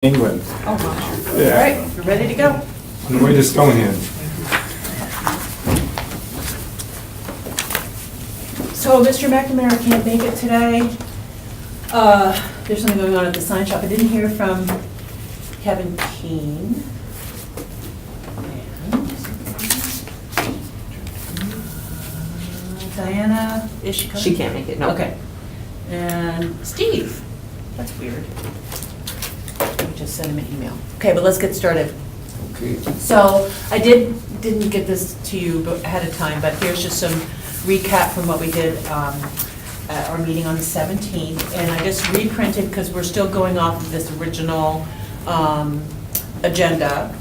England. Oh, wow. Yeah. All right, we're ready to go. On the way to Stonehenge. So Mr. McNamara can't make it today. There's something going on at the sign shop. I didn't hear from Kevin Keane. And Diana, is she coming? She can't make it, no. Okay. And Steve, that's weird. I just sent him an email. Okay, but let's get started. Okay. So I didn't get this to you ahead of time, but here's just some recap from what we did at our meeting on the 17th. And I just reprinted, because we're still going off of this original agenda,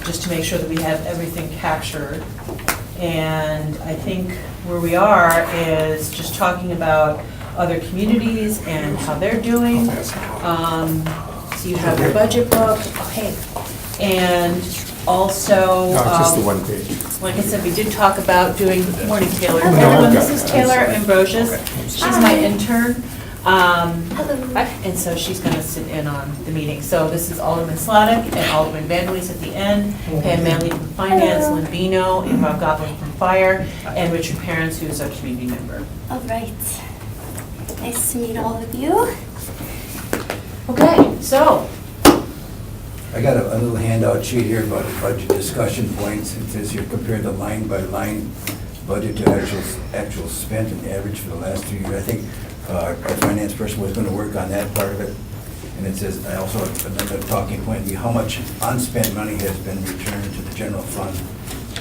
just to make sure that we have everything captured. And I think where we are is just talking about other communities and how they're doing. So you have your budget book, okay. And also, No, it's just the one page. like I said, we did talk about doing, morning Taylor. No, I've Everyone, got this is it. Taylor Ambrosius. She's my intern. Hello. And so she's gonna sit in on the meeting. So this is Alderman Sladick and Alderman Vandelis at the end, Pam Manley from Finance, Hello. Lynn Bino, and Rob Goblin from Fire, and Richard Parents, who's a community member. All right. Nice to meet all of you. Okay, so, I got a little handout sheet here about the budget discussion points. It says here compare the line by line budget to actual spent and average for the last 2 years. I think our finance person was going to work on that part of it. And it says, I also, another talking point would be how much unspent money has been returned to the general fund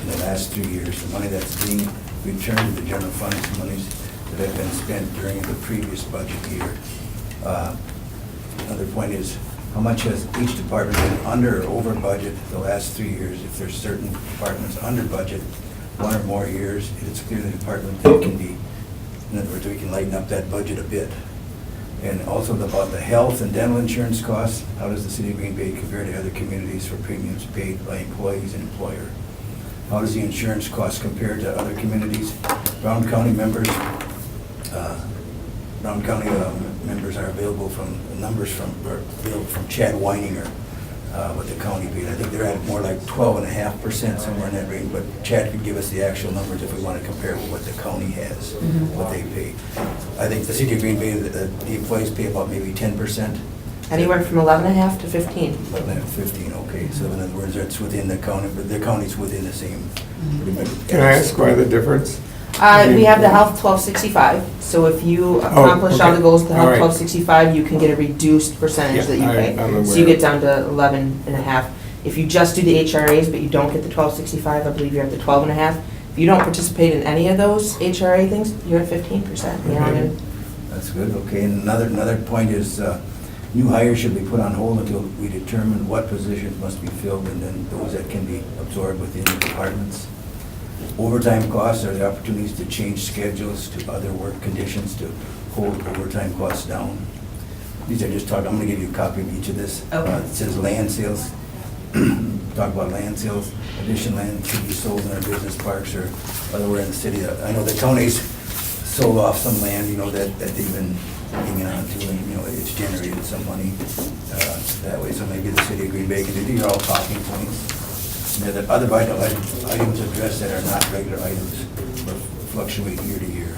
in the last 2 years. The money that's being returned to the general fund is monies that have been spent during the previous budget year. Another point is, how much has each department been under or over budget the last 3 years? If there's certain departments under budget, 1 or more years, it's clear the department that can be, in other words, we can lighten up that budget a bit. And also about the health and dental insurance costs, how does the city of Green Bay compare to other communities for premiums paid by employees and employer? How does the insurance cost compare to other communities? Brown County members, members are available from, numbers from, are available from Chad Weininger, what the county paid. I think they're at more like 12.5%, somewhere in that range, but Chad could give us the actual numbers if we want to compare with what the county has, what they pay. I think the city of Green Bay, the employees pay about maybe 10%. Anywhere from 11.5 to 15. 11 to 15, okay, so in other words, it's within the county, but the county's within the same. Can I ask why the difference? We have the Health 1265, so if you accomplish all the okay. goals of the All Health right. 1265, you can get a reduced percentage that you Yeah, pay. I'm So you aware. get down to 11.5. If you just do the HRAs, but you don't get the 1265, I believe you're at the 12.5. If you don't participate in any of those HRA things, you're at 15%. You know, Okay. and That's good, okay, and another point is, new hires should be put on hold until we determine what positions must be filled, and then those that can be absorbed within the departments. Overtime costs are the opportunities to change schedules to other work conditions to hold overtime costs down. These are just I'm gonna give you a copy of each of this. Okay. It says land sales, talk about land sales, additional land to be sold in our business parks or otherwhere in the city. I know the county's sold off some land, that they've been hanging on to, and, it's generated some money that way, so maybe the city of Green Bay can do. These are all talking points. And the other vital items addressed that are not regular items, but fluctuate year to year,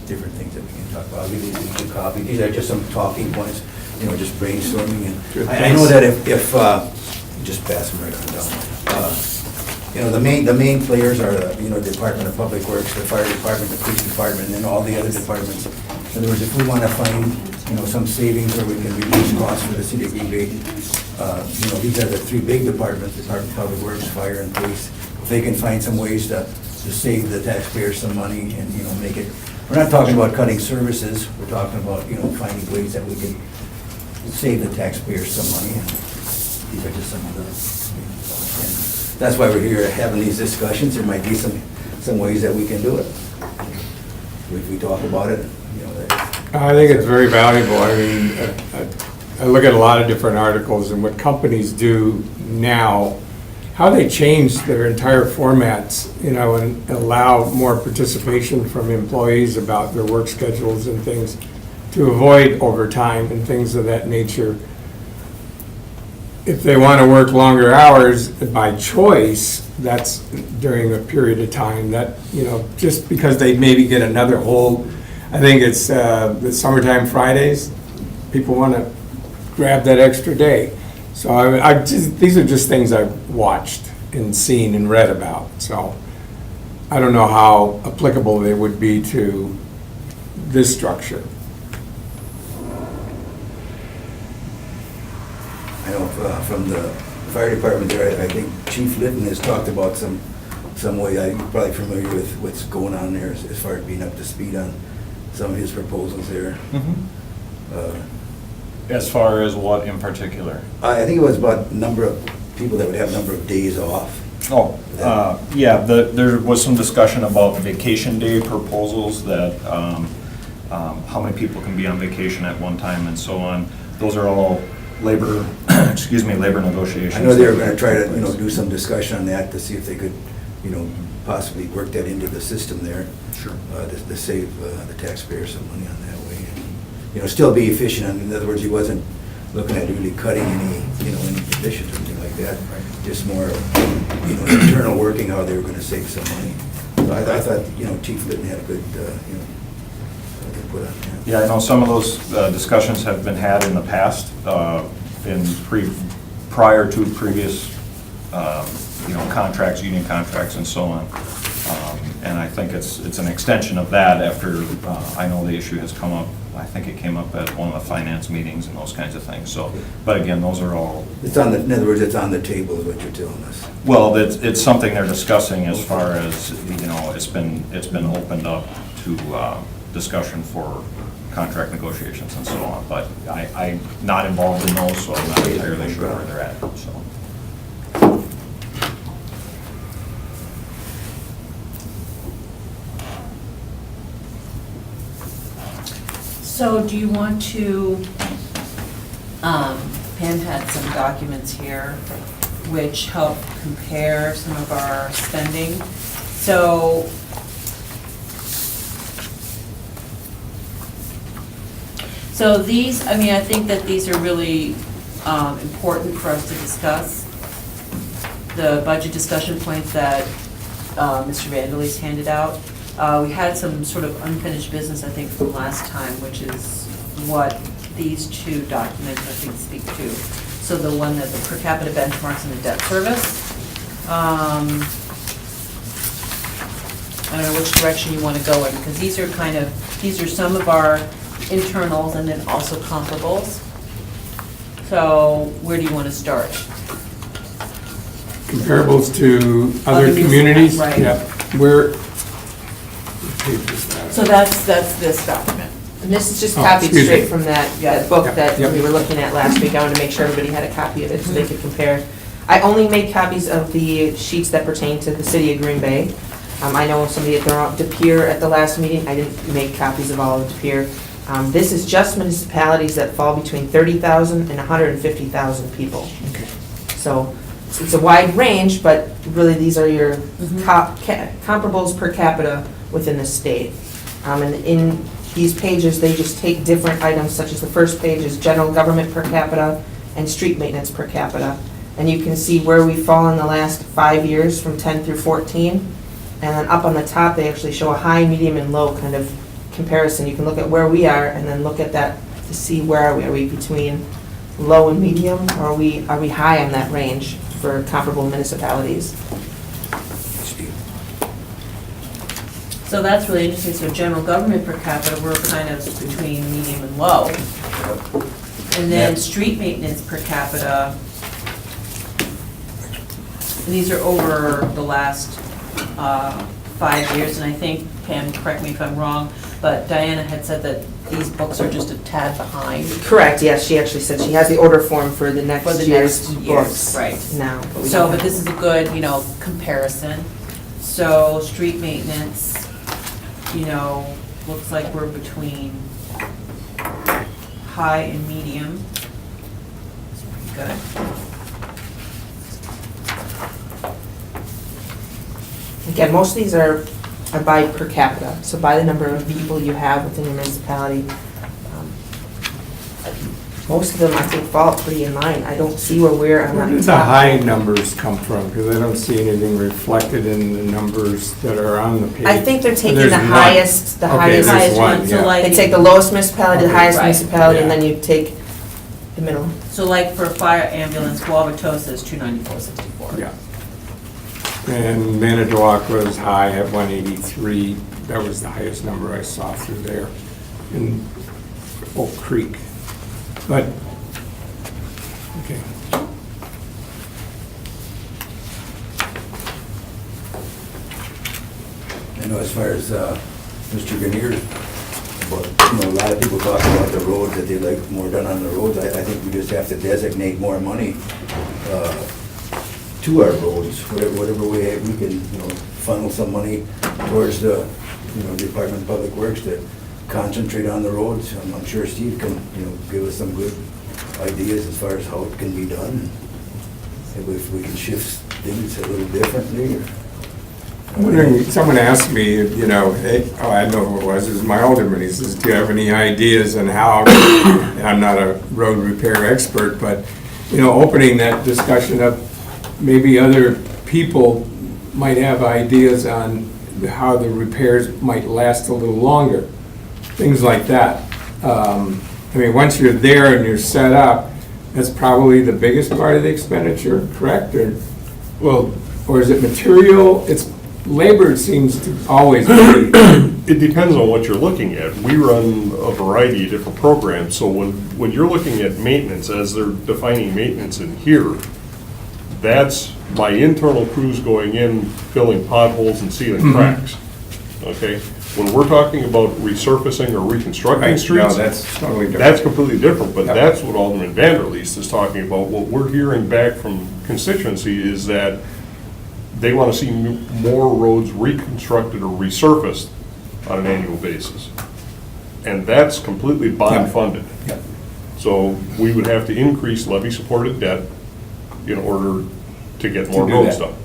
different things that we can talk about. I'll give these a copy. These are just some talking points, just brainstorming. Good, And I know thanks. that if just pass them right on down. The main players are, the Department of Public Works, the Fire Department, the Police Department, and then all the other departments. In other words, if we want to find, some savings where we can reduce costs for the city of Green Bay, these are the 3 big departments, Department of Public Works, Fire, and Police. If they can find some ways to save the taxpayers some money and, make it, we're not talking about cutting services, we're talking about, finding ways that we can save the taxpayers some money. And these are just some of the, and that's why we're here having these discussions. There might be some ways that we can do it. If we talk about it, I think it's very valuable. I mean, I look at a lot of different articles and what companies do now, how they change their entire formats, and allow more participation from employees about their work schedules and things to avoid overtime and things of that nature. if they want to work longer hours by choice, that's during a period of time that, just because they maybe get another whole, I think it's the summertime Fridays, people want to grab that extra day. So these are just things I've watched and seen and read about, so I don't know how applicable they would be to this structure. I know from the fire department there, I think Chief Litton has talked about some way, you're probably familiar with what's going on there as far as being up to speed on some of his proposals there. As far as what in particular? I think it was about number of people that would have number of days off. Oh, yeah, there was some discussion about vacation day proposals that, how many people can be on vacation at one time and so on. Those are all labor, labor negotiations. I know they were gonna try to, do some discussion on that to see if they could, possibly work that into the system there. Sure. To save the taxpayers some money on that way. And, still be efficient. In other words, he wasn't looking at really cutting any positions or anything like that. Just more, internal working, how they were gonna save some money. So I thought, Chief Litton had a good, input on that. Yeah, I know some of those discussions have been had in the past, prior to previous, contracts, union contracts and so on. And I think it's an extension of that after, I know the issue has come up, I think it came up at one of the finance meetings and those kinds of things, so, but again, those are all. In other words, it's on the table is what you're telling us. Well, it's something they're discussing as far as, it's been opened up to discussion for contract negotiations and so on, but I'm not involved in those, so I'm not entirely sure where they're at, so. So do you want to, Pam had some documents here which help compare some of our spending. So these, I think that these are really important for us to discuss. The budget discussion points that Mr. Vanderleest handed out. We had some sort of unfinished business, I think, from last time, which is what these two documents, I think, speak to. So the one that the per capita benchmarks and the debt service. I don't know which direction you want to go in, because these are some of our internals and then also comparables. So where do you want to start? Comparables to Other other communities? right. Yeah. Where, what page is that? So that's this document. And this is just Oh, copied excuse me. straight from that Yeah. book Yep, that yep. we were looking at last week. I wanted to make sure everybody had a copy of it so they could compare. I only made copies of the sheets that pertain to the city of Green Bay. I know somebody had thrown out De Pere at the last meeting. I didn't make copies of all of De Pere. This is just municipalities that fall between 30,000 and 150,000 people. Okay. So it's a wide range, but really these are your comparables per capita within the state. And in these pages, they just take different items, such as the first page is general government per capita and street maintenance per capita. And you can see where we fall in the last 5 years from 10 through 14. And then up on the top, they actually show a high, medium, and low kind of comparison. You can look at where we are and then look at that to see where are we. Are we between low and medium, or are we high on that range for comparable municipalities? So that's really interesting. So general government per capita, we're kind of between medium and low. And then street maintenance per capita, and these are over the last 5 years, and I think, Pam, correct me if I'm wrong, but Diana had said that these books are just a tad behind. Correct, yes, she actually said she has the order form for the next For the year's next years, books right. now. we So, don't but have- this is a good, comparison. So street maintenance, looks like we're between high and medium. It's pretty good. Again, most of these are by per capita, so by the number of people you have within your municipality. most of them, I think, fall pretty in line. I don't see where we're on Where that. did the high numbers come from? Because I don't see anything reflected in the numbers that are on the page. I think they're taking There's the one. highest, the Okay, highest. there's Highest one, one, so yeah. like- They take the lowest municipality, the Okay. highest Right. municipality, and Yeah. then you take the middle. So like for fire ambulance, Wauwatosa is 294.64. Yeah. And Manitowoc was high at 183. That was the highest number I saw through there in Oak Creek. But, okay. I know as far as Mr. Grenier, but, a lot of people talk about the roads, that they like more done on the roads. I think we just have to designate more money to our roads, whatever way we can, funnel some money towards the, Department of Public Works to concentrate on the roads. I'm sure Steve can, give us some good ideas as far as how it can be done. If we can shift things a little differently, or... I'm wondering, someone asked me, hey, I know who it was my alderman. He says, do you have any ideas on how, I'm not a road repair expert, but, opening that discussion up, maybe other people might have ideas on how the repairs might last a little longer, things like that. Once you're there and you're set up, that's probably the biggest part of the expenditure, correct? Or is it material? Labor seems to always be, It depends on what you're looking at. We run a variety of different programs, so when you're looking at maintenance, as they're defining maintenance in here, that's my internal crews going in, filling potholes and sealing cracks, okay? When we're talking about resurfacing or reconstructing right, no, streets, that's totally different. that's completely different, but Yep. that's what Alderman Vanderleest is talking about. What we're hearing back from constituency is that they want to see more roads reconstructed or resurfaced on an annual basis. And that's completely bond funded. Yep. So we would have to increase levy-supported debt in order to get more do roads that. done.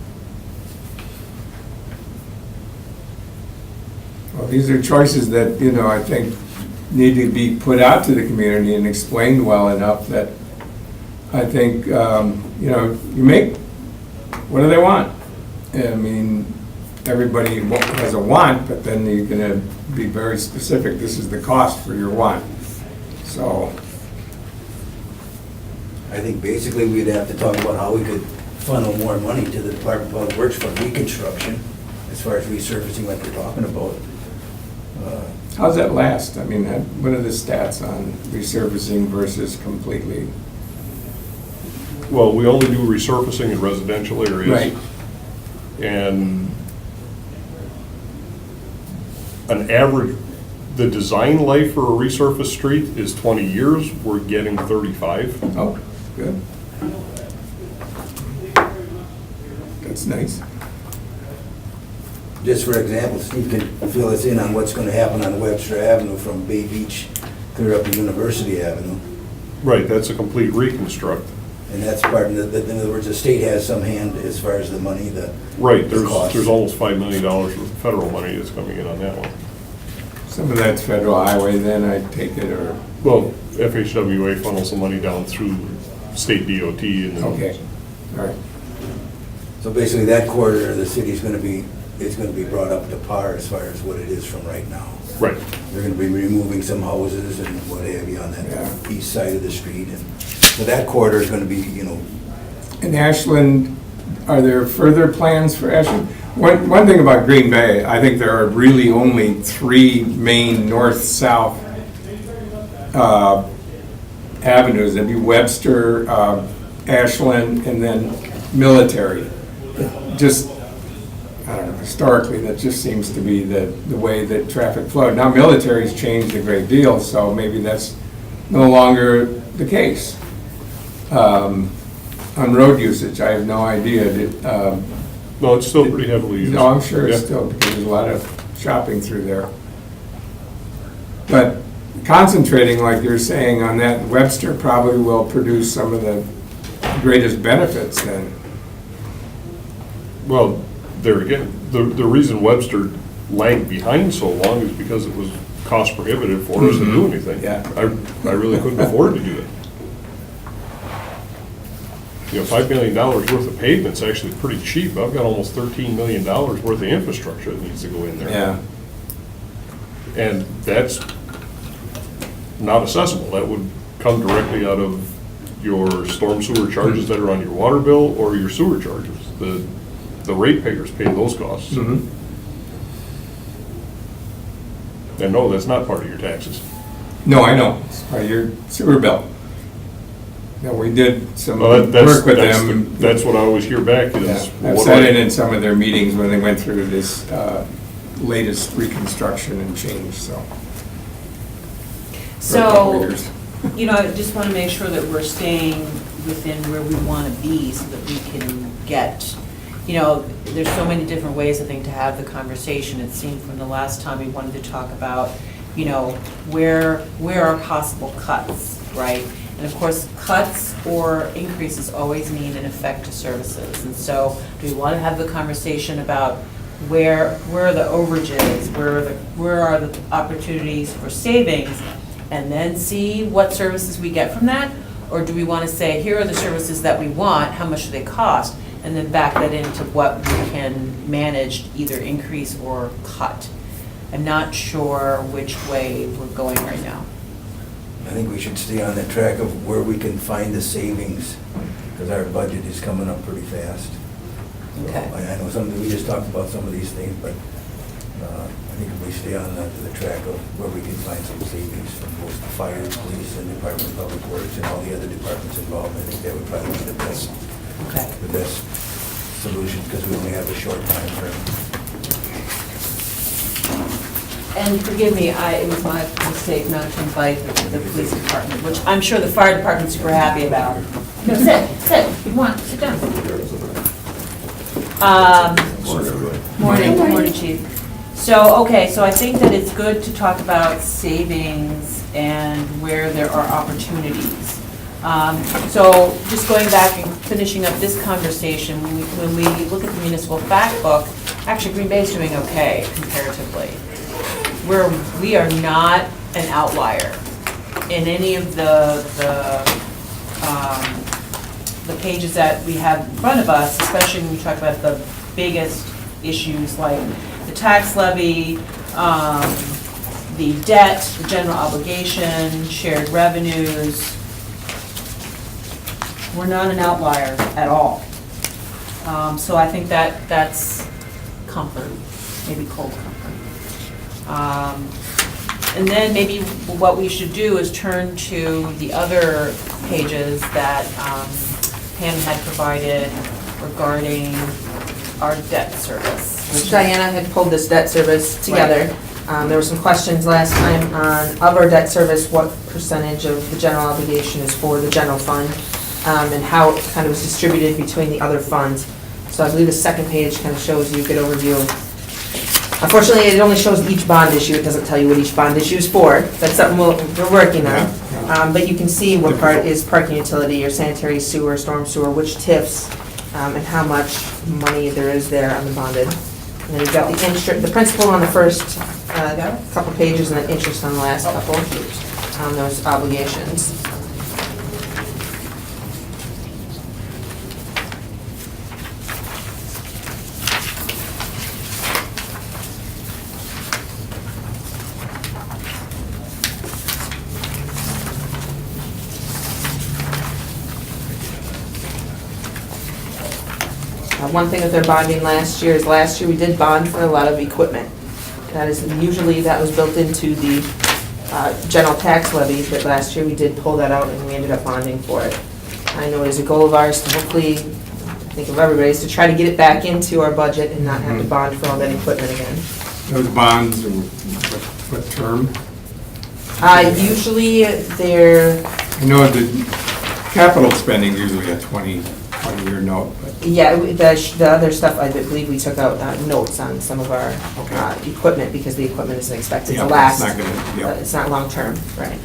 Well, these are choices that, I think need to be put out to the community and explained well enough that I think, you make, what do they want? Everybody has a want, but then you're gonna be very specific, this is the cost for your want. So, I think basically we'd have to talk about how we could funnel more money to the Department of Public Works for reconstruction, as far as resurfacing like we're talking about. how's that last? What are the stats on resurfacing versus completely? Well, we only do resurfacing in residential areas. Right. And an average, the design life for a resurfaced street is 20 years, we're getting 35. Oh, good. That's nice. Just for example, Steve can fill us in on what's gonna happen on Webster Avenue from Bay Beach clear up to University Avenue. Right, that's a complete reconstruct. And that's part of the, in other words, the state has some hand as far as the money, the. Right, the cost. there's almost $5 million worth of federal money that's coming in on that one. Some of that's federal highway then, I take it, or, Well, FHWA funnels the money down through state DOT and then. okay, all right. So basically, that corridor of the city's gonna be, it's gonna be brought up to par as far as what it is from right now. Right. They're gonna be removing some houses and what have you on that Yeah. east side of the street, and so that corridor is gonna be, In Ashland, are there further plans for Ashland? One thing about Green Bay, I think there are really only three main north-south avenues. That'd be Webster, Ashland, and then Military. Just, I don't know, historically, that just seems to be the way that traffic flowed. Now, Military's changed a great deal, so maybe that's no longer the case. On road usage, I have no idea. No, it's still pretty heavily used. No, I'm sure it's Yeah. still, because there's a lot of shopping through there. But concentrating, like you're saying, on that, Webster probably will produce some of the greatest benefits then. Well, there again, the reason Webster lagged behind so long is because it was cost prohibitive for us to do anything. Yeah. I really couldn't afford to do it. $5 million worth of pavement's actually pretty cheap. I've got almost $13 million worth of infrastructure that needs to go in there. Yeah. And that's not assessable. That would come directly out of your storm sewer charges that are on your water bill or your sewer charges. The ratepayers pay those costs. Mhm. And no, that's not part of your taxes. No, I know, it's part of your sewer bill. No, we did some Well, work with them. That's what I always hear back Yeah, is. I've what sat do I- in some of their meetings when they went through this latest reconstruction and change, so. for a couple So, years. I just want to make sure that we're staying within where we want to be so that we can get, there's so many different ways, I think, to have the conversation. It seemed from the last time we wanted to talk about, where are possible cuts, right? And of course, cuts or increases always mean an effect to services. And so, do we want to have the conversation about where are the overages, where are the opportunities for savings, and then see what services we get from that? Or do we want to say, here are the services that we want, how much do they cost? And then back that into what we can manage, either increase or cut. I'm not sure which way we're going right now. I think we should stay on the track of where we can find the savings, because our budget is coming up pretty fast. Okay. I know we just talked about some of these things, but I think if we stay on the track of where we can find some savings from both the fire, police, and Department of Public Works, and all the other departments involved, I think that would probably be the best solution, because we only have a short time frame. And forgive me, it was my mistake not to invite the police department, which I'm sure the fire department's super happy about. No, sit, come on, sit down. Morning, chief. So I think that it's good to talk about savings and where there are opportunities. So just going back and finishing up this conversation, when we look at the municipal fact book, actually Green Bay's doing okay comparatively. We are not an outlier in any of the pages that we have in front of us, especially when we talk about the biggest issues like the tax levy, the debt, the general obligation, shared revenues. We're not an outlier at all. So I think that's comfort, maybe cold comfort. And then maybe what we should do is turn to the other pages that Pam had provided regarding our debt service. Diana had pulled this debt service together. There were some questions last time on, of our debt service, what percentage of the general obligation is for the general fund, and how it kind of was distributed between the other funds. So I believe the second page kind of shows you a good overview. Unfortunately, it only shows each bond issue. It doesn't tell you what each bond issue is for. That's something we're working on. Yeah. But you can see what part is parking utility or sanitary sewer, storm sewer, which TIFs, and how much money there is there on the bonded. And then you've got the principal on the first couple pages, and then interest on the last couple, on those obligations. One thing that they're bonding last year is, last year we did bond for a lot of equipment. That is, usually that was built into the general tax levy, but last year we did pull that out and we ended up bonding for it. I know it is a goal of ours to hopefully, I think of everybody's, to try to get it back into our budget and not have to bond for all that equipment again. Those bonds, and what term? Usually they're, I know the capital spending usually a 20-year note, but yeah, the other stuff, I believe we took out notes on some of our Okay. equipment, because the equipment isn't expected yeah, to it's last. not gonna, yeah. It's not long-term, right.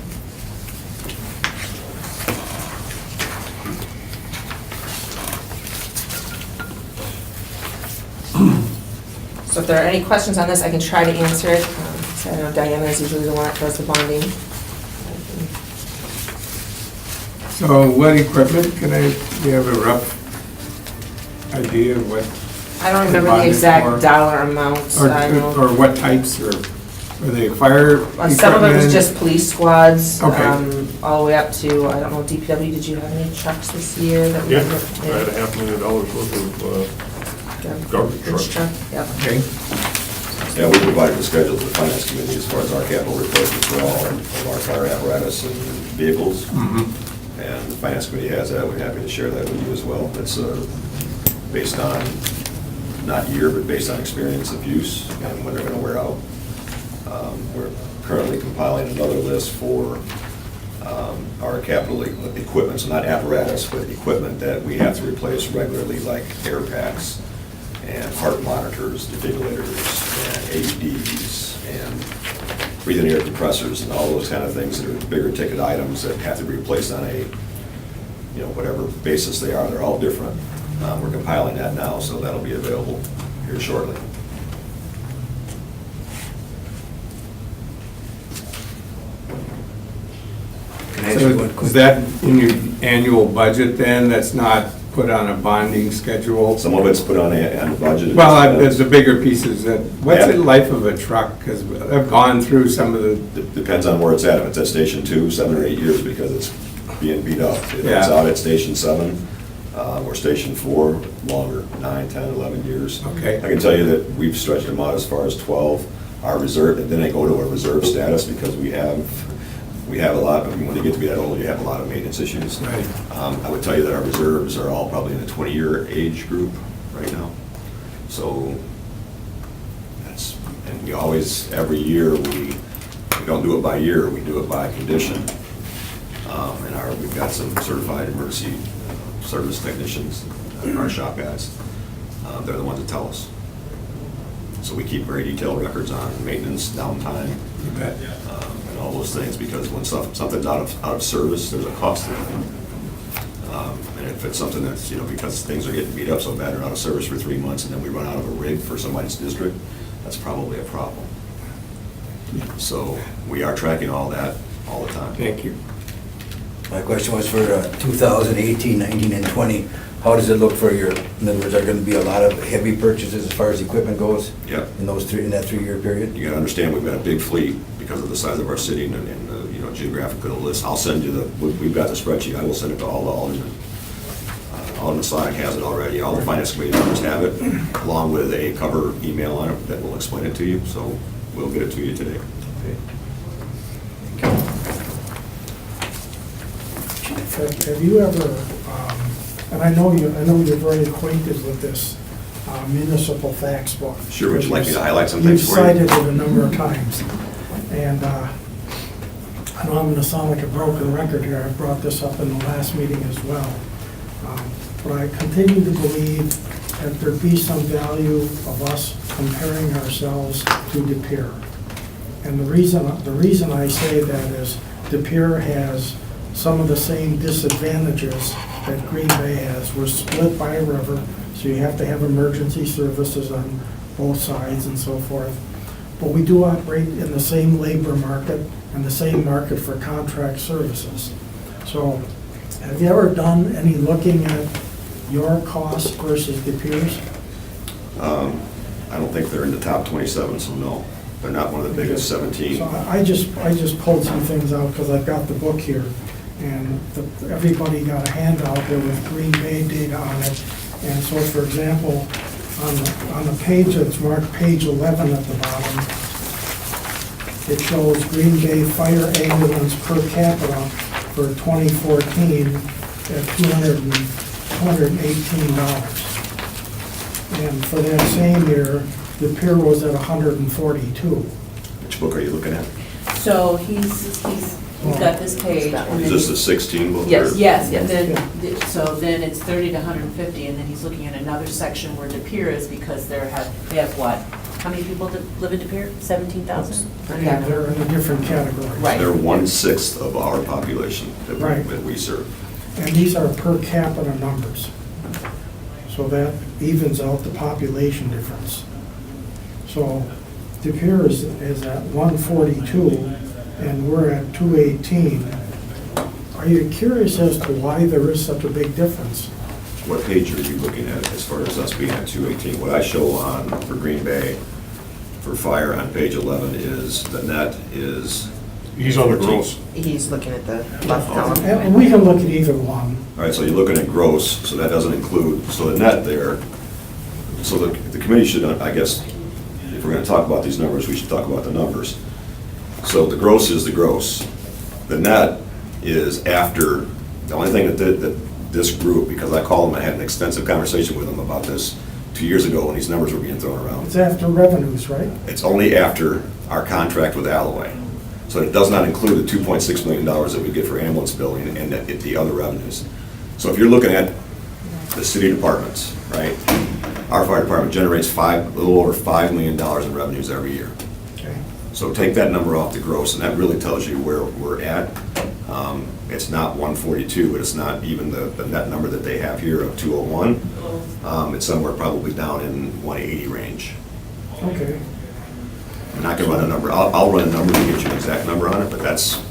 So if there are any questions on this, I can try to answer it. So I know Diana is usually the one that does the bonding. So what equipment, do you have a rough idea of what, I don't remember the Bonded exact for- dollar amounts, I know. or what types, or are they fire equipment? Some of it was just police squads, Okay. all the way up to, I don't know, DPW, did you have any trucks this year that? Yeah, I had $500,000 worth of garbage trucks. Truck, yeah. Okay, Yeah, we provided the schedule to the finance committee as far as our capital replacements for all of our fire apparatus and vehicles. And the finance committee has that, we're happy to share that with you as well. It's based on, not year, but based on experience of use and when they're gonna wear out. We're currently compiling another list for our capital equipment, so not apparatus, but equipment that we have to replace regularly, like air packs and heart monitors, defibrillators, and AEDs, and breathing air compressors, and all those kind of things that are bigger ticket items that have to be replaced on a, whatever basis they are, they're all different. We're compiling that now, so that'll be available here shortly. Can I ask you one so quick? is that in your annual budget then, that's not put on a bonding schedule? Some of it's put on a budget. Well, there's the bigger pieces, what's Yeah. the life of a truck? Because I've gone through some of the, Depends on where it's at. If it's at Station 2, 7 or 8 years because it's being beat up. If it's Yeah. out at Station 7 or Station 4, longer, 9, 10, 11 years. Okay. I can tell you that we've stretched them out as far as 12. Our reserve, and then they go to a reserve status because we have a lot, when you get to be that old, you have a lot of maintenance issues. Right. I would tell you that our reserves are all probably in the 20-year age group right now. So that's, and we always, every year, we don't do it by year, we do it by condition. And we've got some certified emergency service technicians in our shop guys. They're the ones that tell us. So we keep very detailed records on maintenance, downtime, and all those things, because when something's out of service, there's a cost to it. And if it's something that's, because things are getting beat up so bad, they're out of service for 3 months, and then we run out of a rig for somebody's district, that's probably a problem. So we are tracking all that all the time. thank you. My question was for 2018, 19, and 20. How does it look for your, in other words, are there going to be a lot of heavy purchases as far as equipment goes? Yep. In that 3-year period? You gotta understand, we've got a big fleet because of the size of our city and the geographical list. I'll send you we've got the spreadsheet, I will send it to all the aldermen. Alderman Sonic has it already, all the finance committee members have it, along with a cover email on it that will explain it to you, so we'll get it to you today. Have you ever, and I know you're very acquainted with this municipal fax book. Sure, would you like me to highlight some You've things for you? cited it a number of times. And I know I'm going to sound like a broken record here, I brought this up in the last meeting as well. But I continue to believe that there be some value of us comparing ourselves to De Pere. And the reason I say that is De Pere has some of the same disadvantages that Green Bay has. We're split by a river, so you have to have emergency services on both sides and so forth. But we do operate in the same labor market and the same market for contract services. So have you ever done any looking at your cost versus De Pere's? I don't think they're in the top 27, so no, they're not one of the biggest 17. So I just pulled some things out because I've got the book here. And everybody got a handout there with Green Bay data on it. And so, for example, on the page that's marked page 11 at the bottom, it shows Green Bay fire ambulance per capita for 2014 at $218. And for that same year, De Pere was at 142. Which book are you looking at? So he's got this page. and Is then this the 16 book? Yes. or- Yes, and then, so then it's 30 to 150, and then he's looking at another section where De Pere is, because they have what? How many people live in De Pere? 17,000? Yeah, they're in a different category. Right. They're 1/6 of our population Right. that we serve. And these are per capita numbers. So that evens out the population difference. So De Pere is at 142, and we're at 218. Are you curious as to why there is such a big difference? What page are you looking at as far as us being at 218? What I show on, for Green Bay, for fire on page 11 is, the net is, He's on the gross. He's looking at the left column. And we can look at either one. all right, so you're looking at gross, so that doesn't include, so the net there, so the committee should, I guess, if we're gonna talk about these numbers, we should talk about the numbers. So the gross is the gross. The net is after, the only thing that this group, because I called them, I had an extensive conversation with them about this 2 years ago when these numbers were being thrown around. It's after revenues, right? It's only after our contract with Alloway. So it does not include the $2.6 million that we get for ambulance billing and the other revenues. So if you're looking at the city departments, right? Our fire department generates a little over $5 million in revenues every year. Okay. So take that number off the gross, and that really tells you where we're at. It's not 142, but it's not even the net number that they have here of 201. It's somewhere probably down in 180 range. Okay. And I can run a number, I'll run a number to get you an exact number on it, but that's,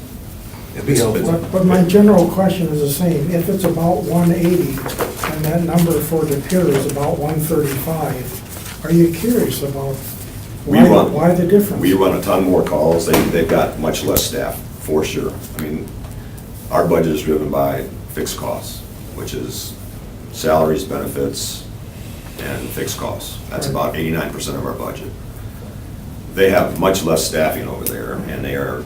It'd be helpful. But my general question is the same. If it's about 180 and that number for the pier is about 135, are you curious about why the difference? We run a ton more calls, they've got much less staff, for sure. I mean, our budget is driven by fixed costs, which is salaries, benefits, and fixed costs. That's about 89% of our budget. They have much less staffing over there, and they are,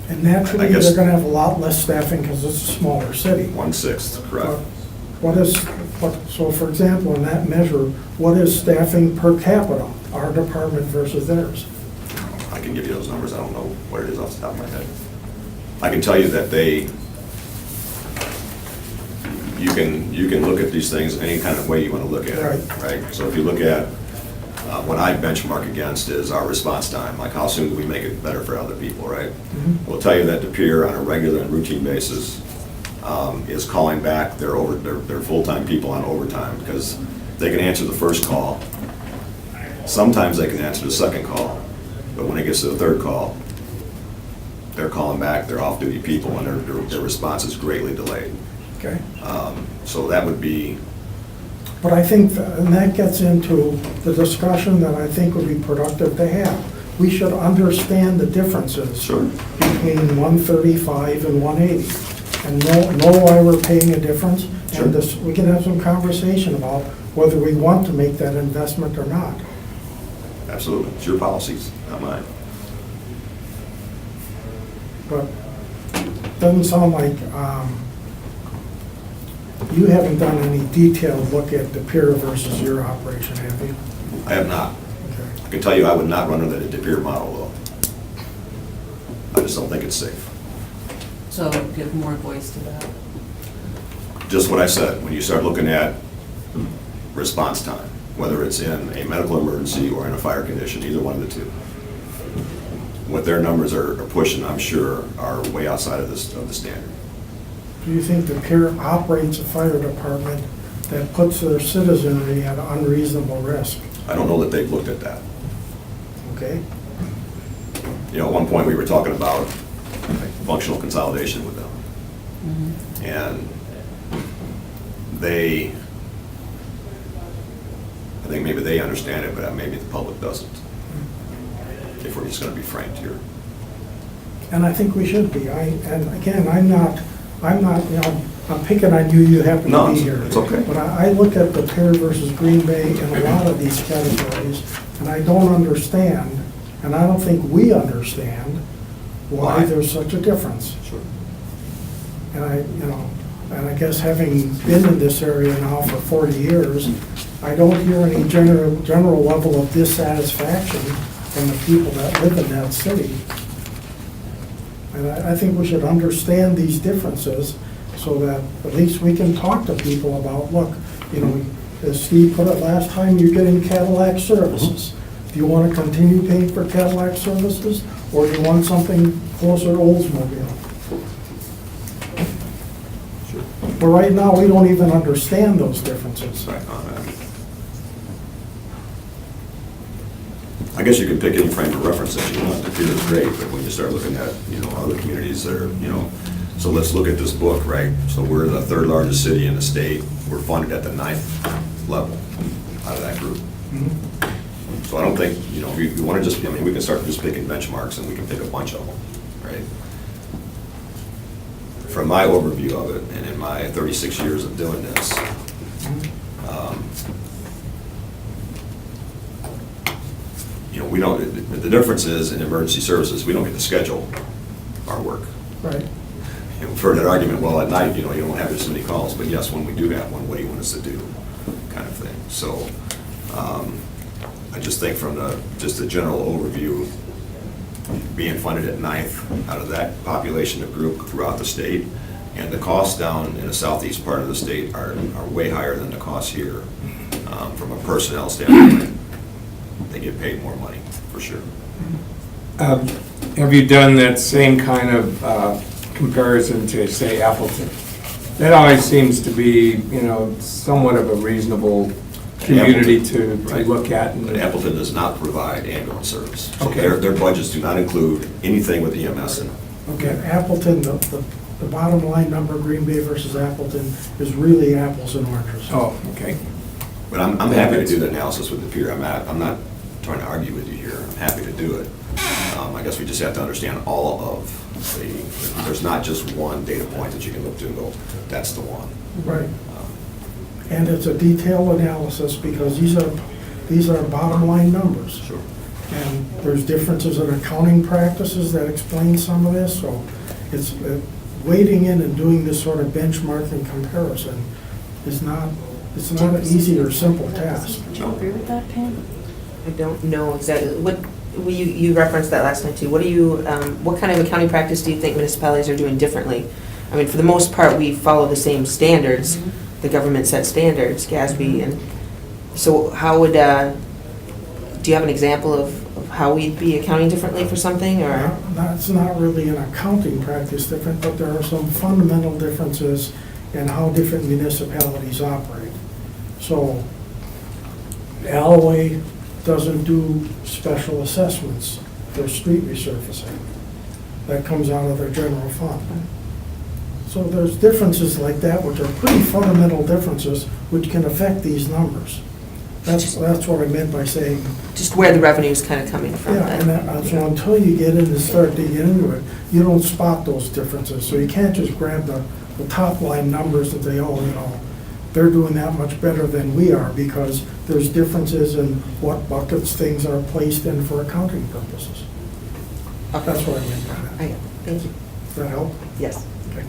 And naturally, I guess- they're gonna have a lot less staffing because it's a smaller city. 1/6, correct. So for example, in that measure, what is staffing per capita, our department versus theirs? I can give you those numbers, I don't know what it is off the top of my head. I can tell you that you can look at these things any kind of way you want to look at it, right? So if you look at, what I benchmark against is our response time, like how soon do we make it better for other people, right? We'll tell you that De Pere on a regular and routine basis is calling back their full-time people on overtime because they can answer the first call. Sometimes they can answer the second call, but when it gets to the third call, they're calling back their off-duty people and their response is greatly delayed. Okay. So that would be, But I think, and that gets into the discussion that I think would be productive to have. We should understand the differences Sure. between 135 and 180, and know why we're paying a difference. Sure. And we can have some conversation about whether we want to make that investment or not. absolutely, it's your policies, not mine. But doesn't sound like, you haven't done any detailed look at the pier versus your operation, have you? I have not. Okay. I can tell you I would not run under the De Pere model, though. I just don't think it's safe. So give more voice to that. Just what I said, when you start looking at response time, whether it's in a medical emergency or in a fire condition, either one of the two. What their numbers are pushing, I'm sure, are way outside of the standard. Do you think the pier operates a fire department that puts their citizenry at unreasonable risk? I don't know that they've looked at that. Okay? You know, at one point, we were talking about functional consolidation with them. And I think maybe they understand it, but maybe the public doesn't. If we're just gonna be frank here. And I think we should be. And again, I'm not, you know, I'm picking on you, you happen No, to be it's- here. it's okay. But I look at the pier versus Green Bay in a lot of these categories, and I don't understand, and I don't think we understand why Why? there's such a difference. Sure. And and I guess having been in this area now for 40 years, I don't hear any general level of dissatisfaction from the people that live in that city. And I think we should understand these differences so that at least we can talk to people about, look, you know, as Steve put it last time, you're getting Cadillac services. Do you want to continue paying for Cadillac services, or do you want something closer to Oldsmobile? But right now, we don't even understand those differences. Right. I guess you could pick any frame of reference that you want. Depew is great, but when you start looking at, other communities that are, so let's look at this book, right? So we're the third largest city in the state. We're funded at the 9th level out of that group. So I don't think, we want to just, we can start just picking benchmarks and we can pick a bunch of them, right? From my overview of it, and in my 36 years of doing this, we don't, the difference is in emergency services, we don't get to schedule our work. Right. We've heard that argument, well, at night, you don't have as many calls, but yes, when we do have one, what do you want us to do, kind of thing. So I just think from just the general overview, being funded at 9th out of that population of group throughout the state, and the costs down in the southeast part of the state are way higher than the costs here. From a personnel standpoint, they get paid more money, for sure. Have you done that same kind of comparison to, say, Appleton? That always seems to be, somewhat of a reasonable community to Right. look at. But Appleton does not provide ambulance service. So Okay. their budgets do not include anything with EMS in it. Okay, Appleton, the bottom line number, Green Bay versus Appleton, is really apples and oranges. Oh, okay. But I'm happy to do the analysis with the peer. I'm not trying to argue with you here. I'm happy to do it. I guess we just have to understand all of there's not just one data point that you can look to and go, that's the one. Right. And it's a detailed analysis because these are bottom line numbers. Sure. And there's differences in accounting practices that explain some of this, so it's wading in and doing this sort of benchmarking comparison is not, it's not an easy or simple task. Do you agree with that, Pam? I don't know exactly, you referenced that last night too. What kind of accounting practice do you think municipalities are doing differently? I mean, for the most part, we follow the same standards, the government set standards, GASB, and so how would, do you have an example of how we'd be accounting differently for something, or? That's not really an accounting practice different, but there are some fundamental differences in how different municipalities operate. So Alloway doesn't do special assessments for street resurfacing. That comes out of their general fund. So there's differences like that, which are pretty fundamental differences, which can affect these numbers. That's what I meant by saying, Just where the revenue's kind of coming from. yeah, and so until you get in and start digging into it, you don't spot those differences. So you can't just grab the top line numbers and say, oh, they're doing that much better than we are, because there's differences in what buckets things are placed in for accounting purposes. That's what I meant by that. Thank you. Does that help? Yes. Okay.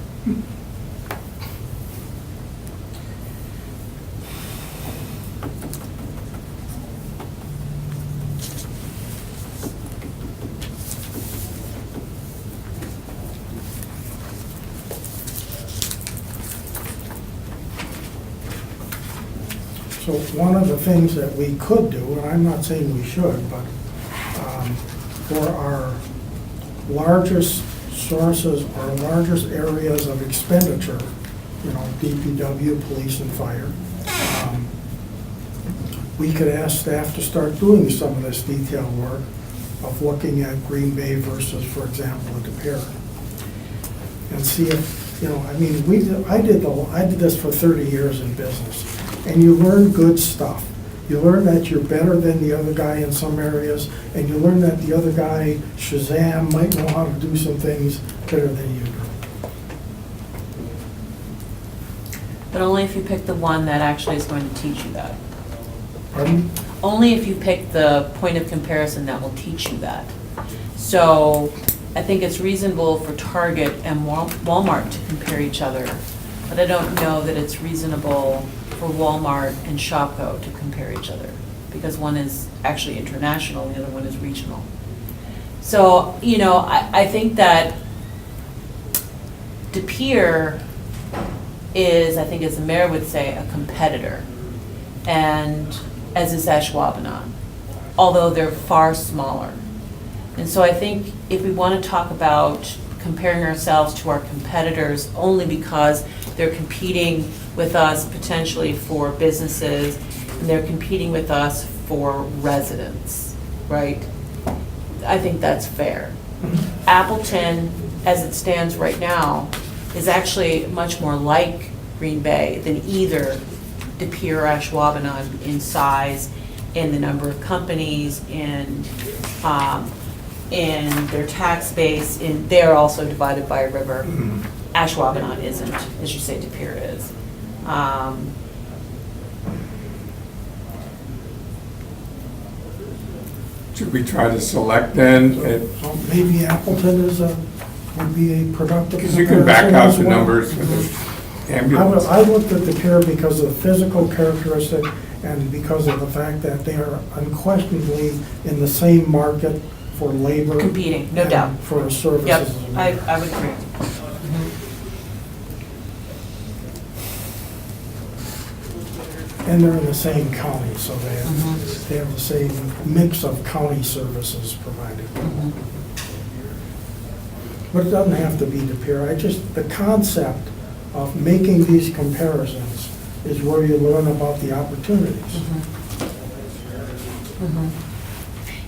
So one of the things that we could do, and I'm not saying we should, but for our largest sources, our largest areas of expenditure, DPW, police and fire, we could ask staff to start doing some of this detailed work of looking at Green Bay versus, for example, De Pere. And see if, I did this for 30 years in business. And you learn good stuff. You learn that you're better than the other guy in some areas, and you learn that the other guy, Shazam, might know how to do some things better than you do. But only if you pick the one that actually is going to teach you that. Pardon? Only if you pick the point of comparison that will teach you that. So I think it's reasonable for Target and Walmart to compare each other, but I don't know that it's reasonable for Walmart and Shopko to compare each other, because one is actually international, the other one is regional. So, I think that De Pere is, I think as the mayor would say, a competitor, and as is Ashwaubenon, although they're far smaller. And so I think if we want to talk about comparing ourselves to our competitors only because they're competing with us potentially for businesses, and they're competing with us for residents, right? I think that's fair. Appleton, as it stands right now, is actually much more like Green Bay than either De Pere or Ashwaubenon in size, in the number of companies, in their tax base, they're also divided by a river. Ashwaubenon isn't, as you say, De Pere is. Should we try to select then? So maybe Appleton would be a productive. Because you can back comparison out as the well. numbers for the ambulance. I looked at the pair because of the physical characteristic and because of the fact that they are unquestionably in the same market for labor. Competing, no and doubt. For services. Yep, as well. I would agree. And they're in the same county, so they have the same mix of county services provided. But it doesn't have to be De Pere. The concept of making these comparisons is where you learn about the opportunities.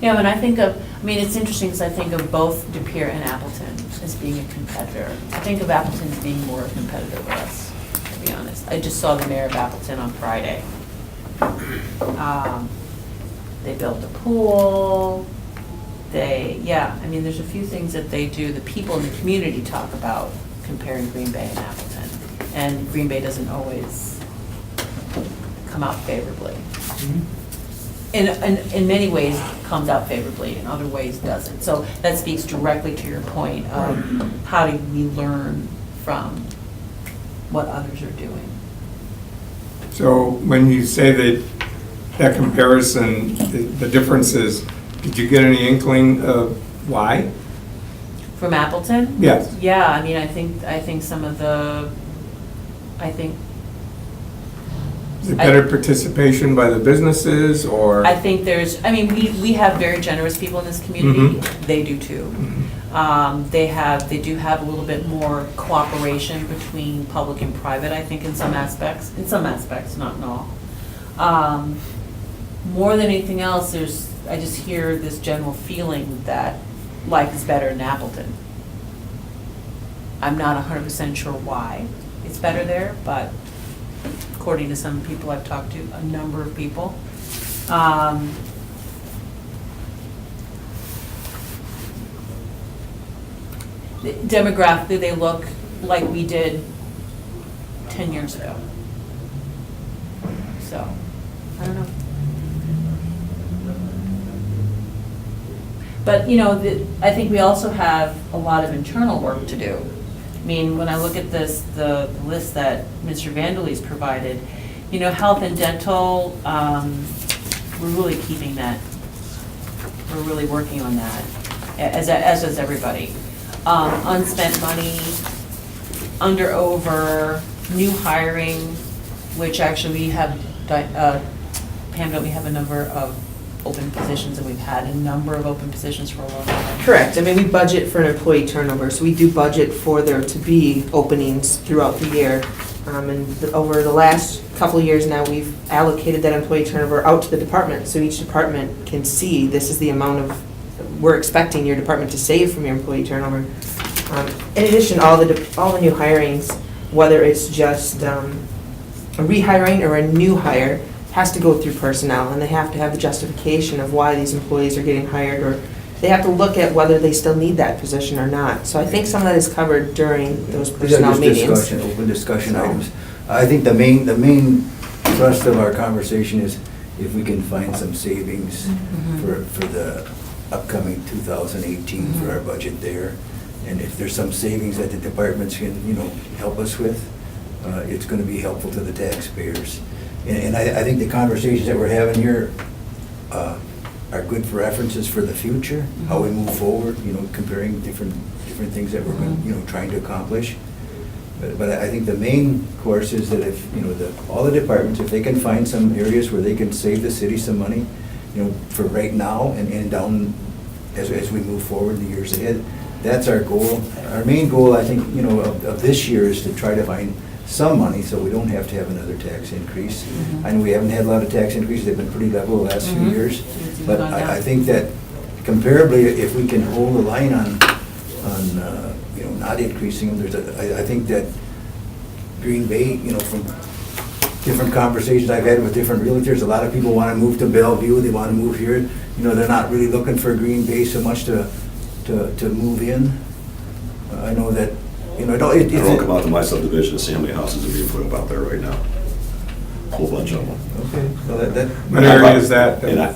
Yeah, when I think of, it's interesting because I think of both De Pere and Appleton as being a competitor. I think of Appleton as being more a competitor with us, to be honest. I just saw the mayor of Appleton on Friday. They built a pool, there's a few things that they do, the people in the community talk about comparing Green Bay and Appleton. And Green Bay doesn't always come out favorably. In many ways comes out favorably, in other ways doesn't. So that speaks directly to your point of how do we learn from what others are doing. So when you say that comparison, the differences, did you get any inkling of why? From Appleton? Yes. Yeah, I think some of the, Is it better participation by the businesses or? I think we have very generous people in this community. They do too. They do have a little bit more cooperation between public and private, I think, in some aspects, not in all. More than anything else, I just hear this general feeling that life is better in Appleton. I'm not 100% sure why it's better there, but according to some people I've talked to, a number of people. Demographically, they look like we did 10 years ago. So, I don't know. But, I think we also have a lot of internal work to do. When I look at the list that Mr. Vandalese provided, health and dental, we're really keeping that. We're really working on that, as does everybody. Unspent money, under, over, new hiring, which actually we have, Pam, don't we have a number of open positions, and we've had a number of open positions for a long time? Correct. We budget for an employee turnover, so we do budget for there to be openings throughout the year. Over the last couple of years now, we've allocated that employee turnover out to the department, so each department can see this is the amount we're expecting your department to save from your employee turnover. In addition, all the new hirings, whether it's just a rehiring or a new hire, has to go through personnel, and they have to have the justification of why these employees are getting hired, or they have to look at whether they still need that position or not. So I think some of that is covered during those personnel meetings. Open discussion items. I think the main thrust of our conversation is if we can find some savings for the upcoming 2018 for our budget there. And if there's some savings that the departments can, help us with, it's going to be helpful to the taxpayers. And I think the conversations that we're having here are good for references for the future, how we move forward, comparing different things that we're, trying to accomplish. But I think the main course is that if, all the departments, if they can find some areas where they can save the city some money, for right now and down as we move forward in the years ahead, that's our goal. Our main goal, I think, of this year is to try to find some money, so we don't have to have another tax increase. I know we haven't had a lot of tax increases, they've been pretty level the last few years. It's But gone down. I think that comparably, if we can hold the line on, not increasing them, I think that Green Bay, from different conversations I've had with different realtors, a lot of people want to move to Bellevue, they want to move here. They're not really looking for Green Bay so much to move in. I know that, Don't come out to my subdivision and see how many houses are being put up out there right now. A whole bunch of them. Okay, so that, What area is that? And I-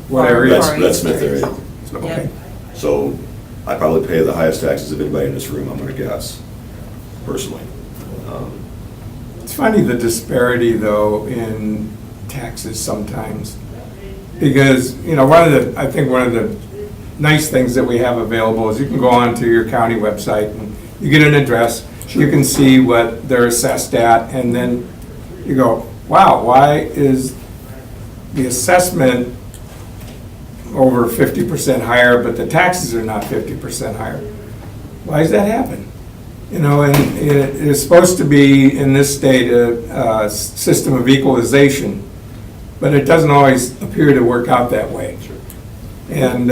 What area? Red Smith area. Okay. So I probably pay the highest taxes of anybody in this room, I'm gonna guess, personally. It's funny, the disparity, though, in taxes sometimes. Because, I think one of the nice things that we have available is you can go onto your county website and you get an address, you can see what they're assessed at, and then you go, wow, why is the assessment over 50% higher, but the taxes are not 50% higher? Why does that happen? And it is supposed to be, in this state, a system of equalization, but it doesn't always appear to work out that way. And,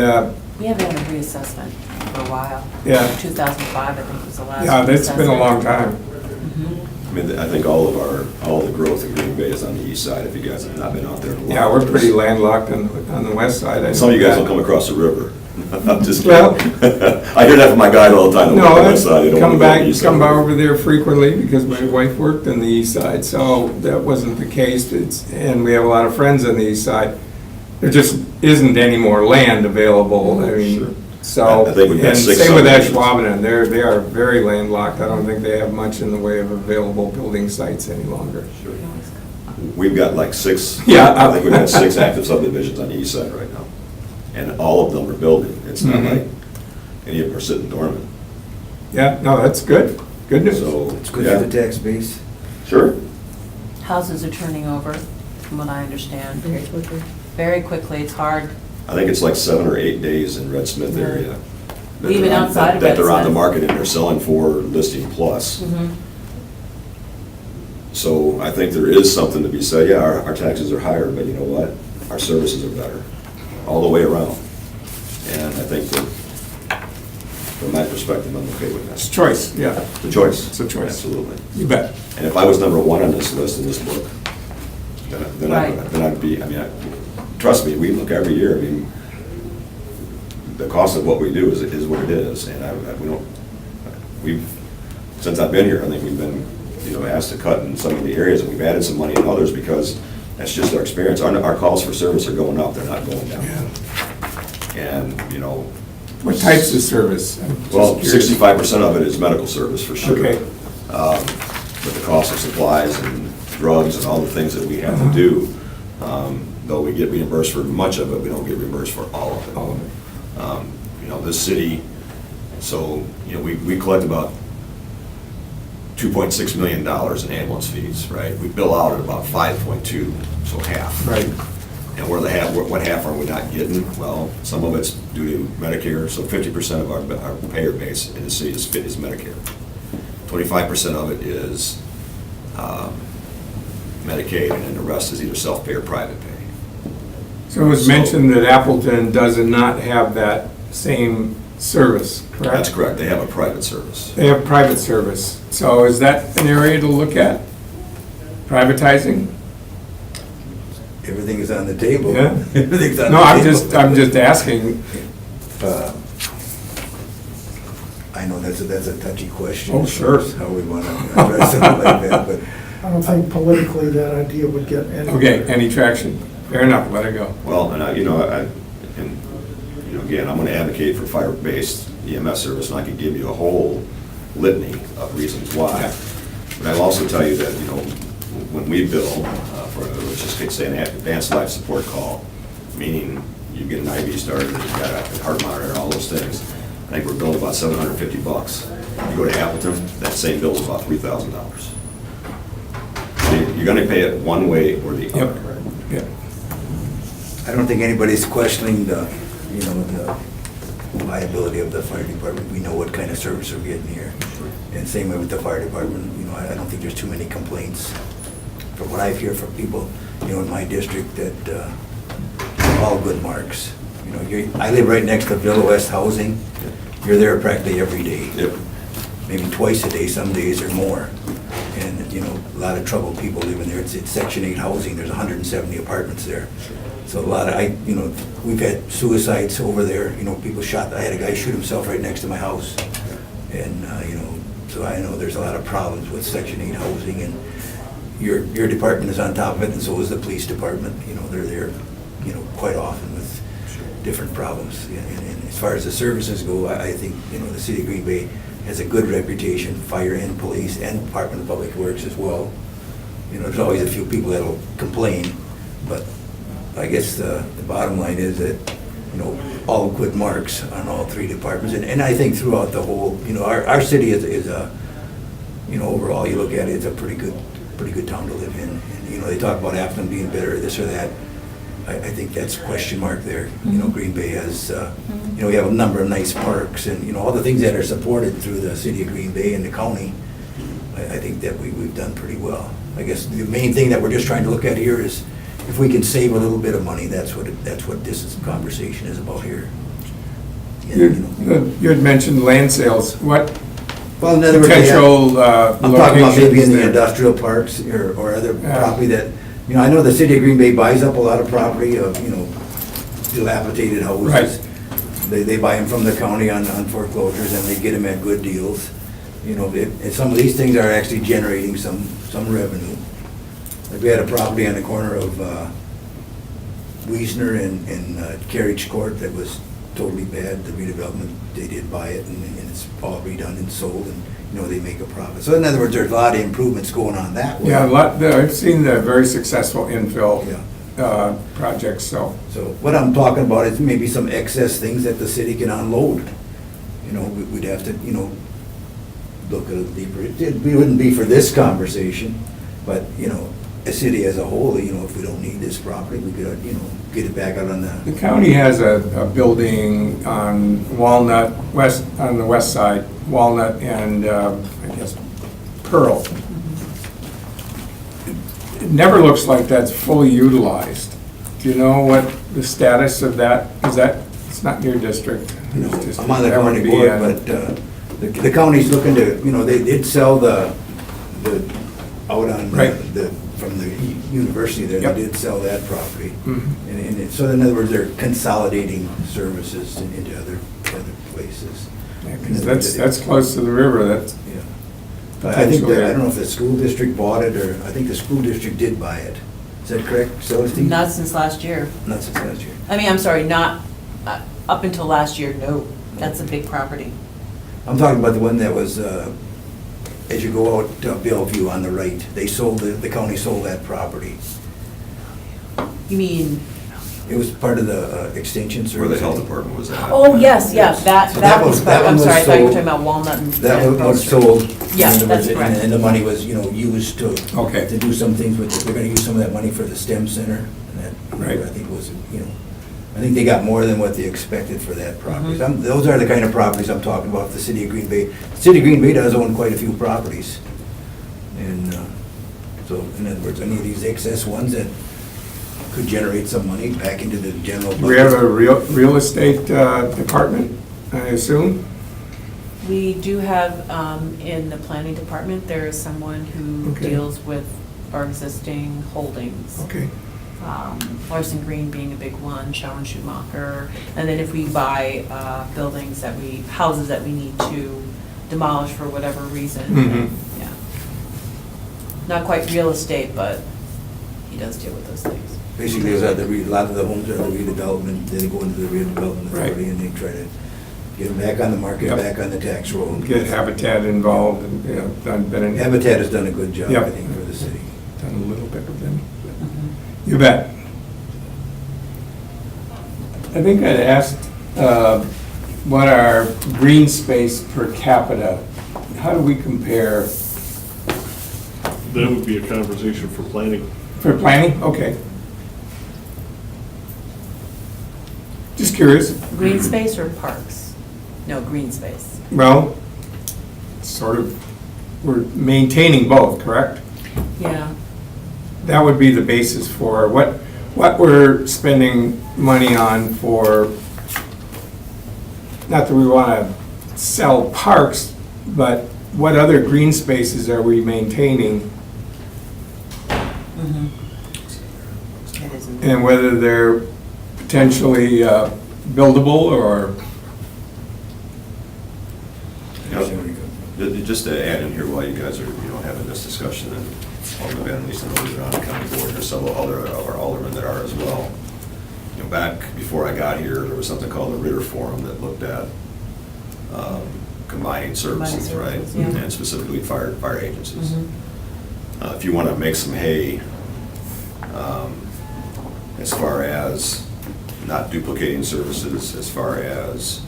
We haven't had a reassessment for a while. Yeah. 2005, I think, was the last. yeah, it's been a reassessment. long time. I mean, I think all the growth in Green Bay is on the east side, if you guys have not been out there in a while. Yeah, we're pretty landlocked on the west side. I Some of you know guys that. will come across the river. I'm just Well- kidding. I hear that from my guys all the time, they No, want the west side, they don't want come to go on back, the east come side. over there frequently because my wife worked on the east side, so that wasn't the case. And we have a lot of friends on the east side. There just isn't any more land available. I mean, so, I think we've got and 6 same with subdivisions. Ashwaubenon. They are very landlocked. I don't think they have much in the way of available building sites any longer. We've got like 6, Yeah. I think we've got 6 active subdivisions on the east side right now. And all of them are building. It's not Mhm. like any of them are sitting dormant. Yeah, no, that's good. Good news. So, it's good yeah. for the tax base. Sure. Houses are turning over, from what I understand. Very quickly. Very quickly, it's hard. I think it's like 7 or 8 days in Red Smith Yeah. area. that Even they're on- outside of That Red they're on the Smith. market and they're selling for listing plus. Mhm. So I think there is something to be said, yeah, our taxes are higher, but you know what? Our services are better, all the way around. And I think that, from that perspective, I'm okay with It's a that. choice, yeah, The choice. It's a choice. Absolutely. you bet. And if I was number 1 on this list in this book, then Right. I'd be, trust me, we look every year, the cost of what we do is what it is, and since I've been here, I think we've been, asked to cut in some of the areas, and we've added some money in others, because that's just our experience. Our calls for service are going up, they're not going down. And, What types of service? I'm just well, curious. 65% of it is medical service, for sure. Okay. With the cost of supplies and drugs and all the things that we have to do, though we get reimbursed for much of it, we don't get reimbursed for all of it. All of it. This city, so, we collect about $2.6 million in ambulance fees, right? We bill out at about 5.2, so half. Right. And what half are we not getting? Well, some of it's due to Medicare, so 50% of our payer base in the city is Medicare. 25% of it is Medicaid, and then the rest is either self-pay or private pay. So it was mentioned that Appleton does not have that same service, correct? That's correct, they have a private service. They have private service. So is that an area to look at? Privatizing? Everything is on the table. Yeah. Everything's on the No, table. I'm just asking. I know that's a touchy question. Oh, sure. How we want to address something like that, but I don't think politically that idea would get any. Okay, any traction? Fair enough, let it go. Well, and again, I'm going to advocate for fire-based EMS service, and I could give you a whole litany of reasons why. But I'll also tell you that, when we bill for, let's just say, an advanced life support call, meaning you get an IV started, you've got a heart monitor, all those things, I think we're billing about $750. You go to Appleton, that same bill is about $3,000. So you're going to pay it one way or the other. Yep. I don't think anybody's questioning the liability of the fire department. We know what kind of service we're getting here. And same way with the fire department, you know, I don't think there's too many complaints. From what I hear from people, you know, in my district, that all good marks. You know, I live right next to Villa West Housing. You're there practically every day. Yep. Maybe twice a day, some days or more. And, you know, a lot of troubled people living there. It's Section 8 housing, there's 170 apartments there. So a lot of, you know, we've had suicides over there, you know, people shot, I had a guy shoot himself right next to my house. And, you know, so I know there's a lot of problems with Section 8 housing, and your department is on top of it, and so is the police department. You know, they're there, you know, quite often with different problems. And as far as the services go, I think, you know, the city of Green Bay has a good reputation, fire and police and Department of Public Works as well. You know, there's always a few people that'll complain, but I guess the bottom line is that, you know, all good marks on all three departments. And I think throughout the whole, you know, our city is a, you know, overall, you look at it, it's a pretty good town to live in. And, you know, they talk about Afton being better, this or that. I think that's a question mark there. You know, Green Bay has, you know, we have a number of nice parks and, you know, all the things that are supported through the city of Green Bay and the county. I think that we've done pretty well. I guess the main thing that we're just trying to look at here is if we can save a little bit of money, that's what this conversation is about here. You had mentioned land sales. What Well, in other words, potential I'm talking about maybe in locations the there? industrial parks or other Yeah. property that, you know, I know the city of Green Bay buys up a lot of property of, you know, dilapidated houses. Right. They buy them from the county on foreclosures and they get them at good deals. You know, and some of these things are actually generating some revenue. Like we had a property on the corner of Wiesner and Carriage Court that was totally bad, the redevelopment, they did buy it and it's all redone and sold and, you know, they make a profit. So in other words, there's a lot of improvements going on that way. Yeah, I've seen the very successful infill Yeah. projects, so. So what I'm talking about is maybe some excess things that the city can unload. You know, we'd have to, you know, look a little deeper. It wouldn't be for this conversation, but, you know, a city as a whole, you know, if we don't need this property, we could, you know, get it back out on The the, county has a building on Walnut, on the west side, Walnut and, I guess, Pearl. It never looks like that's fully utilized. Do you know what the status of that, is that, it's not your district? you know, It's just- I'm on the that would county be board, in- but the county's looking to, you know, they did sell the out on Right. from the university there, Yep. they did sell that property. Mhm. So in other words, they're consolidating services into other places. Yeah, 'cause that's close to the river, that's, Yeah. But I think Potentially, that, I yeah. don't know if the school district bought it, or I think the school district did buy it. Is that correct, Celestine? Not since last year. Not since last year. I mean, I'm sorry, not, up until last year, no. That's a big property. I'm talking about the one that was, as you go out to Bellevue on the right, they sold, the county sold that property. You mean, It was part of the extension service. Where the health department was at. oh, yes, yes, that So that was, was- that I'm one sorry, I was thought you were sold- talking about Walnut and. That and was Poster. sold. Yeah, in other that's words, correct. And the money was, you know, used to, Okay. to do some things with, they're gonna use some of that money for the STEM center. And that, Right. I think was, you know, I think they got more than what they expected for that property. Mhm. Those are the kind of properties I'm talking about, the city of Green Bay. The city of Green Bay does own quite a few properties. And, so, in other words, any of these excess ones that could generate some money back into the general budget. do we have a real estate department, I assume? We do have, in the planning department, there is someone who Okay. deals with our existing holdings. Okay. Larson Green being a big one, Sharon Schumacher. And then if we buy buildings houses that we need to demolish for whatever reason, Mhm. yeah. Not quite real estate, but he does deal with those things. Basically, it was at a lot of the homes are the redevelopment, they go into the redevelopment Right. authority and they try to get them back on the market, Yep. back on the tax roll. Get Habitat involved and, you know, been in. Habitat has done a good job, I Yep. think, for the city. Done a little bit of them. You bet. I think I'd asked what our green space per capita, how do we compare That would be a conversation for planning. for planning? Okay. Just curious. Green space or parks? No, green space. Well, sort of, we're maintaining both, correct? Yeah. That would be the basis for what we're spending money on for, not that we want to sell parks, but what other green spaces are we maintaining? And whether they're potentially buildable or, Just to add in here while you guys are, having this discussion, and Alderman Van Leeson, those are on the county board, there's several other of our aldermen that are as well. Back before I got here, there was something called the Ritter Forum that looked at combining services, right? services, yeah. And specifically fire agencies. Mhm. If you want to make some hay, as far as not duplicating services, as far as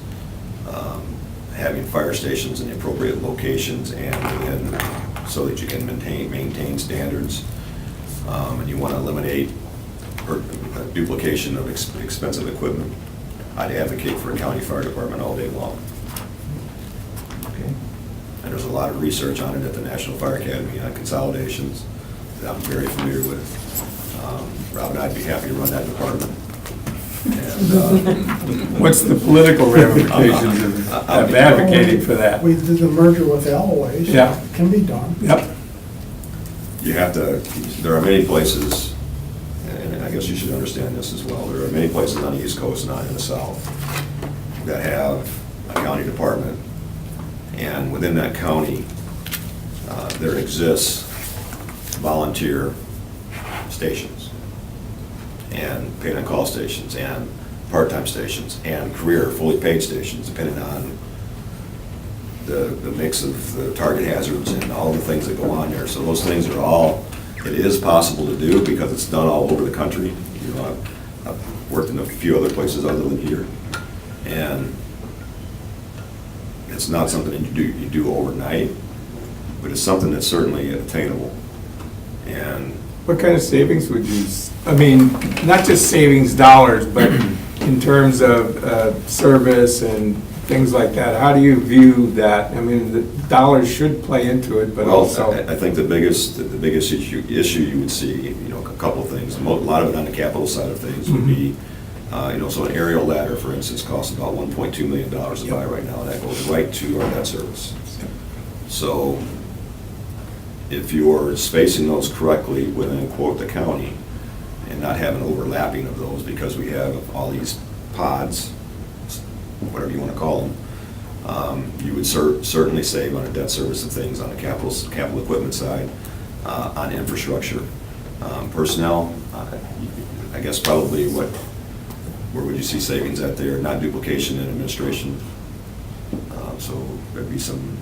having fire stations in the appropriate locations and so that you can maintain standards, and you want to eliminate duplication of expensive equipment, I'd advocate for a county fire department all day long. Okay. And there's a lot of research on it at the National Fire Academy on consolidations that I'm very familiar with. Rob and I'd be happy to run that department. And, what's the political ramifications of advocating for that? We did the merger with Alloways. Yeah. It can be done. Yep. you have to, there are many places, and I guess you should understand this as well, there are many places on the East Coast, not in the South, that have a county department, and within that county, there exists volunteer stations, and paid-on-call stations, and part-time stations, and career, fully paid stations, depending on the mix of the target hazards and all the things that go on there. So those things are all, it is possible to do because it's done all over the country. You know, I've worked in a few other places other than here. And it's not something that you do overnight, but it's something that's certainly attainable. And What kind of savings would you, I mean, not just savings dollars, but in terms of service and things like that, how do you view that? I mean, the dollars should play into it, but well, also. I think the biggest issue you would see, a couple of things. A lot of it on the capital side of things would be, so an aerial ladder, for instance, costs about $1.2 million to buy right now, and that goes right to our debt service. So if you're spacing those correctly within, quote, the county, and not having overlapping of those, because we have all these pods, whatever you want to call them, you would certainly save on a debt service and things on the capital equipment side, on infrastructure. Personnel, I guess probably where would you see savings at there? Not duplication in administration. So there'd be some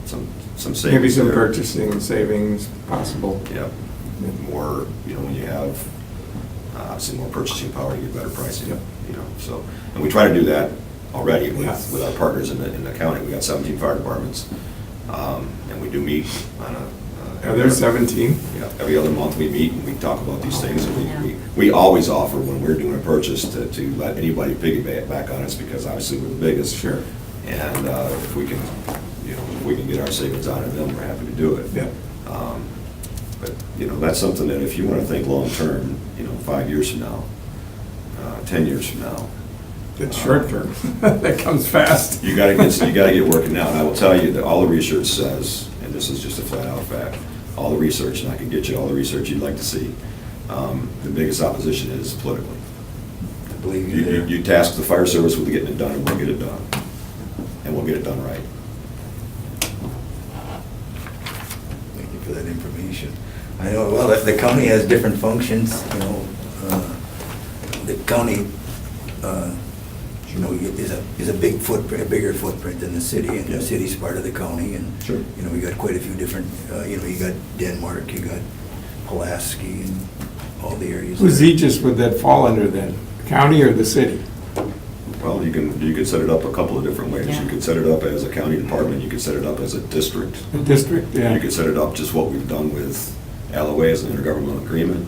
savings Maybe some there. purchasing savings possible. Yeah, more, when you have, obviously more purchasing power, you get better pricing, Yep. so, and we try to do that already Yeah. with our partners in the county. We got 17 fire departments, and we do meet on Are there 17? Yeah, every other month we meet and we talk about these things, and we always offer when we're doing a purchase to let anybody piggyback on us, because obviously we're the biggest. Sure. And if we can get our savings out of them, we're happy to do it. Yeah. But, that's something that if you want to think long-term, 5 years from now, 10 years from now. It's short term. That comes fast. You gotta get working now. And I will tell you that all the research says, and this is just a flat-out fact, all the research, and I can get you all the research you'd like to see, the biggest opposition is politically. I believe you there. You task the fire service with getting it done, and we'll get it done. And we'll get it done right. Thank you for that information. I know, well, the county has different functions, the county, is a big footprint, a bigger footprint than the city, and the city's part of the county, and, Sure. we got quite a few different, you got Denmark, you got Pulaski, and all the areas. Whose there. aegis would that fall under then? County or the city? Well, you could set it up a couple of different ways. Yeah. You could set it up as a county department, you could set it up as a district. The district, yeah. You could set it up just what we've done with Alloway as an intergovernmental agreement.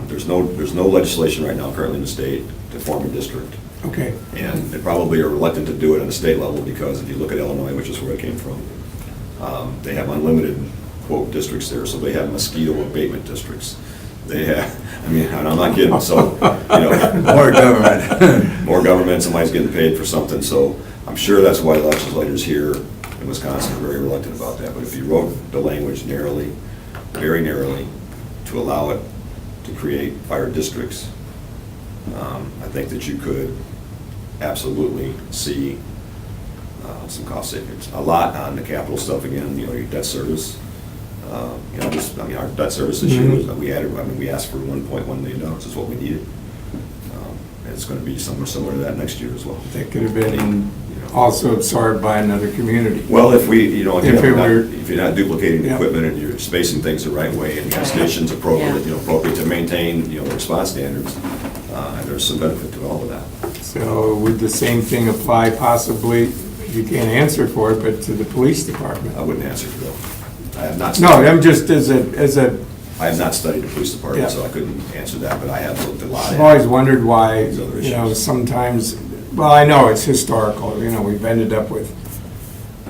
There's no legislation right now currently in the state to form a district. Okay. And they probably are reluctant to do it on the state level because if you look at Illinois, which is where I came from, They have unlimited quote districts there, so they have mosquito abatement districts. They have, I mean, and I'm not kidding, so, you know. More government. More government, somebody's getting paid for something, so I'm sure that's why legislators here in Wisconsin are very reluctant about that. But if you wrote the language narrowly, very narrowly, to allow it to create fire districts, I think that you could absolutely see some cost savings. A lot on the capital stuff, again, you know, your debt service. You know, just, I mean, our debt service issue, we asked for $1.1 million is what we needed. And it's going to be somewhere similar to that next year as well. That could have been also absorbed by another community. Well, if we, you know, If it were- if you're not duplicating the Yeah. equipment and you're spacing things the right way and you have stations appropriate, you know, appropriate to maintain, you know, the response standards, there's some benefit to all of that. So would the same thing apply possibly, you can't answer for it, but to the police department? I wouldn't answer for that. I have not. No, I'm just as a, I have not studied the police department, Yeah. so I couldn't answer that, but I have looked a lot I've always at. wondered why, These other you know, issues. sometimes, well, I know it's historical, you know, we've ended up with,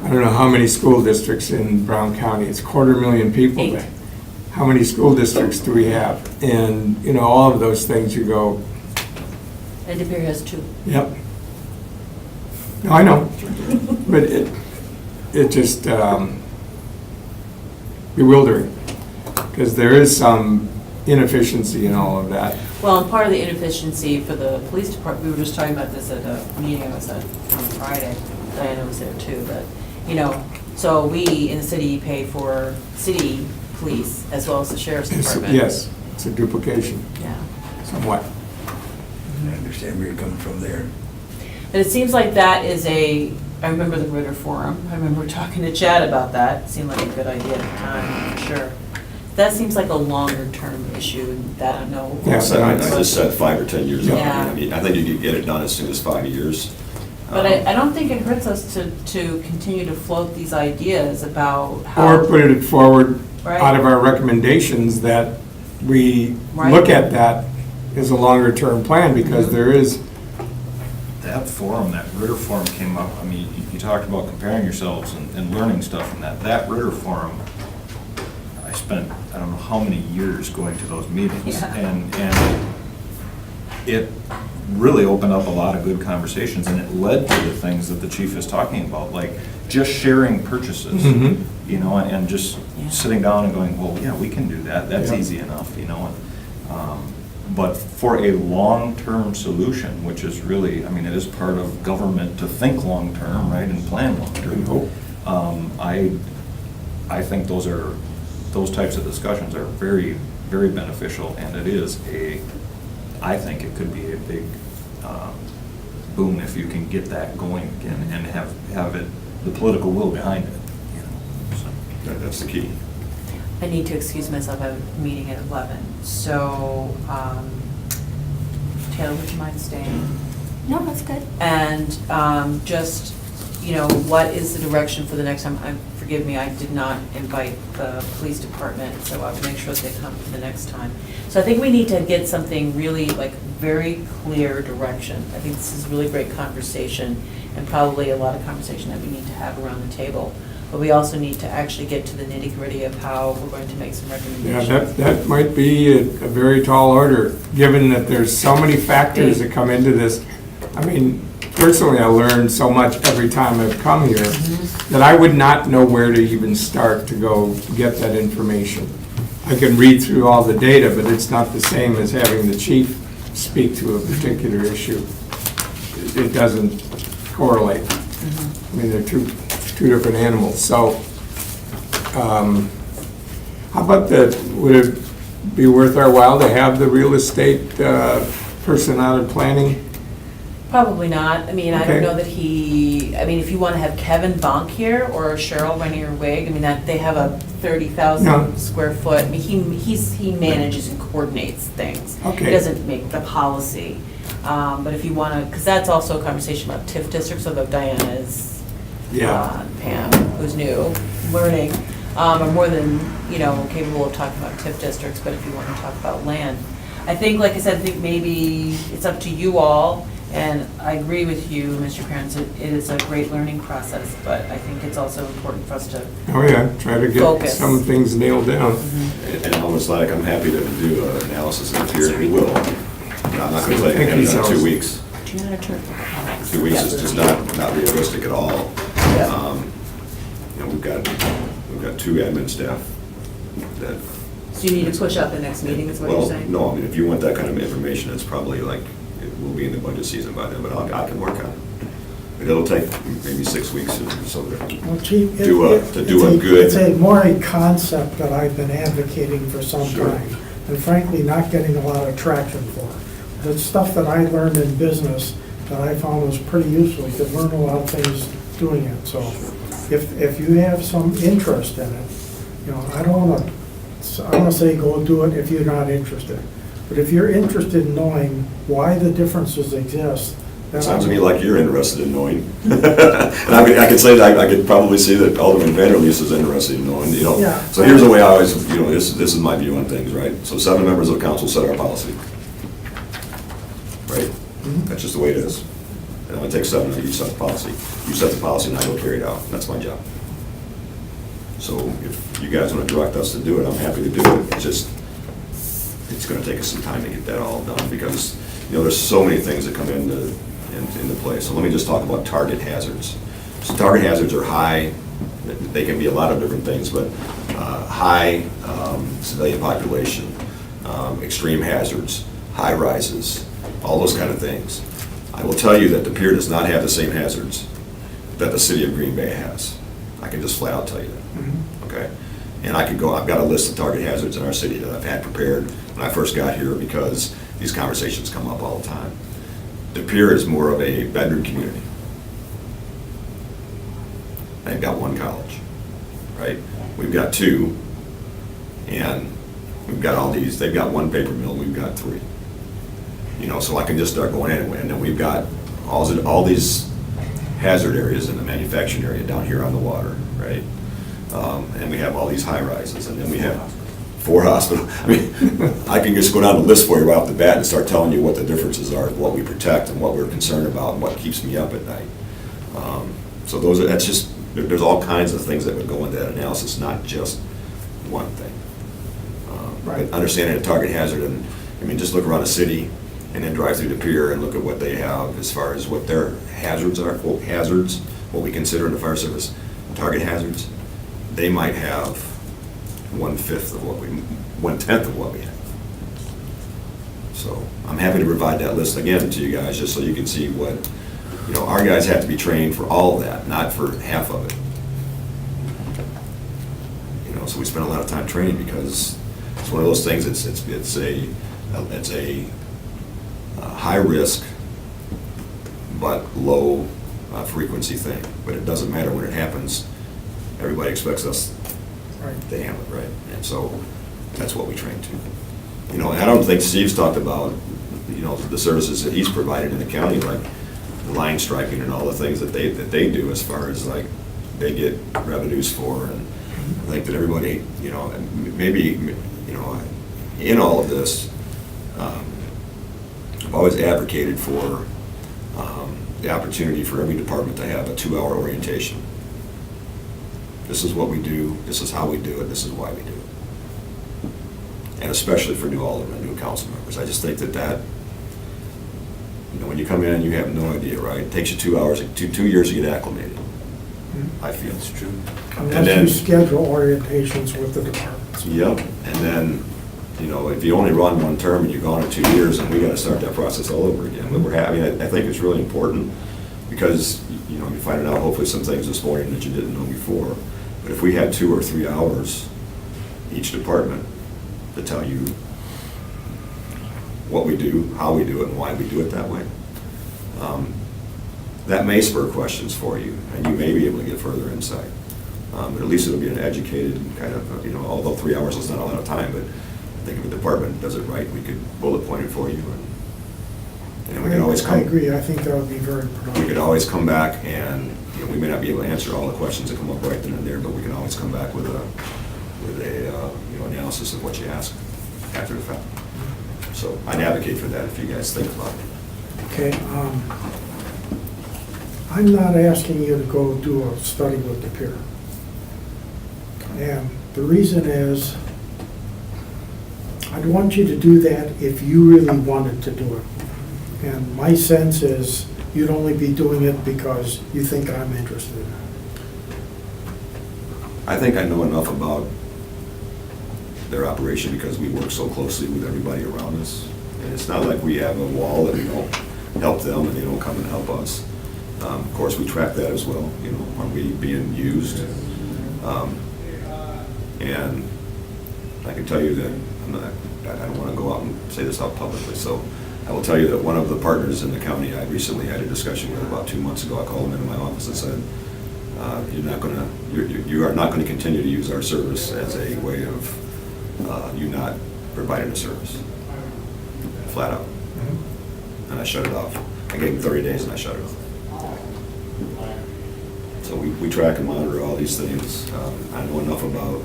I don't know how many school districts in Brown County, it's 250,000 people 8. there. How many school districts do we have? And, you know, all of those things, you go, And De Pere has 2. yep. No, I know, but it just bewildering, because there is some inefficiency in all of that. Well, and part of the inefficiency for the police department, we were just talking about this at a meeting I was at on Friday. Diana was there too, but, you know, so we in the city pay for city police as well as the sheriff's It's- department. Yes, it's a duplication, Yeah. somewhat. I understand where you're coming from there. But it seems like that is I remember the Ritter Forum, I remember talking to Chad about that, it seemed like a good idea at the time, for sure. That seems like a longer-term issue, that I know. Yeah. I just said 5 or 10 years out. Yeah. I mean, I think you could get it done as soon as 5 years. But I don't think it hurts us to continue to float these ideas about how. Or put it forward Right. out of our recommendations that we Right. look at that as a longer-term plan, because Mhm. there is, That forum, that Ritter forum came up, I mean, you talked about comparing yourselves and learning stuff from that. That Ritter forum, I spent, I don't know how many years going to those meetings. Yeah. And it really opened up a lot of good conversations, and it led to the things that the chief is talking about, like just sharing purchases, Mhm. you know, and just Yeah. sitting down and going, well, yeah, we can do that, that's Yeah. easy enough, you know. But for a long-term solution, which is really, I mean, it is part of government to think long-term, right, and plan long-term. hope. I think those types of discussions are very, very beneficial, and it is I think it could be a big boom if you can get that going again and have it, the political will behind it, you know, so. That's the key. I need to excuse myself, I have a meeting at 11. So, Taylor, would you mind staying? No, that's good. And just, you know, what is the direction for the next time? Forgive me, I did not invite the police department, so I will make sure that they come for the next time. So I think we need to get something really, like, very clear direction. I think this is really great conversation, and probably a lot of conversation that we need to have around the table. But we also need to actually get to the nitty-gritty of how we're going to make some Yeah, recommendations. that might be a very tall order, given that there's so many factors that come into this. I mean, personally, I learn so much every time I've come here that I would not know where to even start to go get that information. I can read through all the data, but it's not the same as having the chief speak to a particular issue. It doesn't correlate. I mean, they're two different animals. So, how about would it be worth our while to have the real estate person out of planning? Probably not. I mean, I Okay. don't know that if you want to have Kevin Bonk here or Cheryl Rainier Wig, I mean, that they have a 30,000 No. square foot. I mean, he manages and coordinates things. Okay. He doesn't make the policy. But if you want to, because that's also a conversation about TIF districts, although Diana is Pam, who's new, learning, are more than, capable of talking about TIF districts, but if you want to talk about land. I think, like I said, I think maybe it's up to you all And I agree with you, Mr. Krantz, it is a great learning process, but I think it's also important for us to, Oh, yeah, try to get Focus. some things nailed down. And almost like, I'm happy to do an analysis of the peer, we will. I'm not gonna tell you, Thank you, in 2 Sal. weeks. 2 weeks is just not realistic at all. You know, we've got 2 admin staff that. so you need to push out the next meeting, is what you're saying? Well, no, I mean, if you want that kind of information, it's probably like, it will be in the budget season by then, but I can work on it. But it'll take maybe 6 weeks or so to Well, Chief, to do a good. It's a more a concept that I've been advocating for some Sure. time, and frankly, not getting a lot of traction for. The stuff that I learned in business that I found was pretty useful. You could learn a lot of things doing it, so if you have some interest in it, you know, I don't wanna say go do it if you're not interested. But if you're interested in knowing why the differences exist, then Sounds to me like you're interested in knowing. And I could say that, I could probably see that Alderman Vanderleest is interested in knowing, you know. Yeah. So here's the way I always, you know, this is my view on things, right? So 7 members of council set our policy. Right? That's just the way it is. And it only takes 7 of you to set the policy. You set the policy and I go carry it out. That's my job. So if you guys want to direct us to do it, I'm happy to do it. It's just, it's going to take us some time to get that all done because, you know, there's so many things that come into play. So let me just talk about target hazards. So target hazards are high, they can be a lot of different things, but high civilian population, extreme hazards, high rises, all those kind of things. I will tell you that the pier does not have the same hazards that the city of Green Bay has. I can just flat out tell you that, okay? And I could go, I've got a list of target hazards in our city that I've had prepared when I first got here because these conversations come up all the time. The pier is more of a bedroom community. They've got 1 college, right? We've got 2, and we've got all these, they've got 1 paper mill, we've got 3. You know, so I can just start going anyway, and then we've got all these hazard areas in the manufacturing area down here on the water, right? And we have all these high rises, and then we have 4 hospitals. I mean, I can just go down the list for you right off the bat and start telling you what the differences are, what we protect and what we're concerned about and what keeps me up at night. So that's just, there's all kinds of things that would go into that analysis, not just one thing. But understanding a target hazard, and, I mean, just look around the city and then drive through the pier and look at what they have as far as what their hazards are, quote, hazards, what we consider in the fire service, target hazards. They might have 1/10 of what we have. So I'm happy to provide that list again to you guys, just so you can see what, you know, our guys have to be trained for all of that, not for half of it. You know, so we spend a lot of time training because it's one of those things, it's a high risk but low frequency thing. But it doesn't matter when it happens. Everybody expects us to handle it, right? And so that's what we train to. You know, and I don't think Steve's talked about, you know, the services that he's provided in the county, like the line striping and all the things that they do as far as like they get revenues for. And I think that everybody, you know, maybe, you know, in all of this, I've always advocated for the opportunity for every department to have a 2-hour orientation. This is what we do, this is how we do it, this is why we do it. And especially for new aldermen, new council members. I just think that, you know, when you come in and you have no idea, right? It takes you 2 hours, 2 years to get acclimated, I feel. It's true. Unless you schedule orientations with the departments. Yep, and then, you know, if you only run 1 term and you're gone in 2 years, and we gotta start that process all over again. But I think it's really important, because, you know, you're finding out hopefully some things this morning that you didn't know before. But if we had 2 or 3 hours, each department, to tell you what we do, how we do it, and why we do it that way, that may spur questions for you, and you may be able to get further insight. But at least it'll be an educated kind of, you know, although 3 hours is not a lot of time, but I think if a department does it right, we could bullet point it for you, and we can always come. I agree, I think that would be very productive. We could always come back and, you know, we may not be able to answer all the questions that come up right then and there, but we can always come back with a you know, analysis of what you ask after the fact. So I'd advocate for that if you guys think about it. Okay, I'm not asking you to go do a study with the pier. And the reason is, I'd want you to do that if you really wanted to do it. And my sense is, you'd only be doing it because you think I'm interested in it. I think I know enough about their operation because we work so closely with everybody around us. And it's not like we have a wall that we don't help them and they don't come and help us. Of course, we track that as well, you know, are we being used? And I can tell you that I don't want to go out and say this out publicly, so I will tell you that one of the partners in the county I recently had a discussion with about 2 months ago. I called him into my office and said, you are not going to continue to use our service as a way of you not providing a service, flat out. And I shut it off. I gave him 30 days and I shut it off. So we track and monitor all these things. I know enough about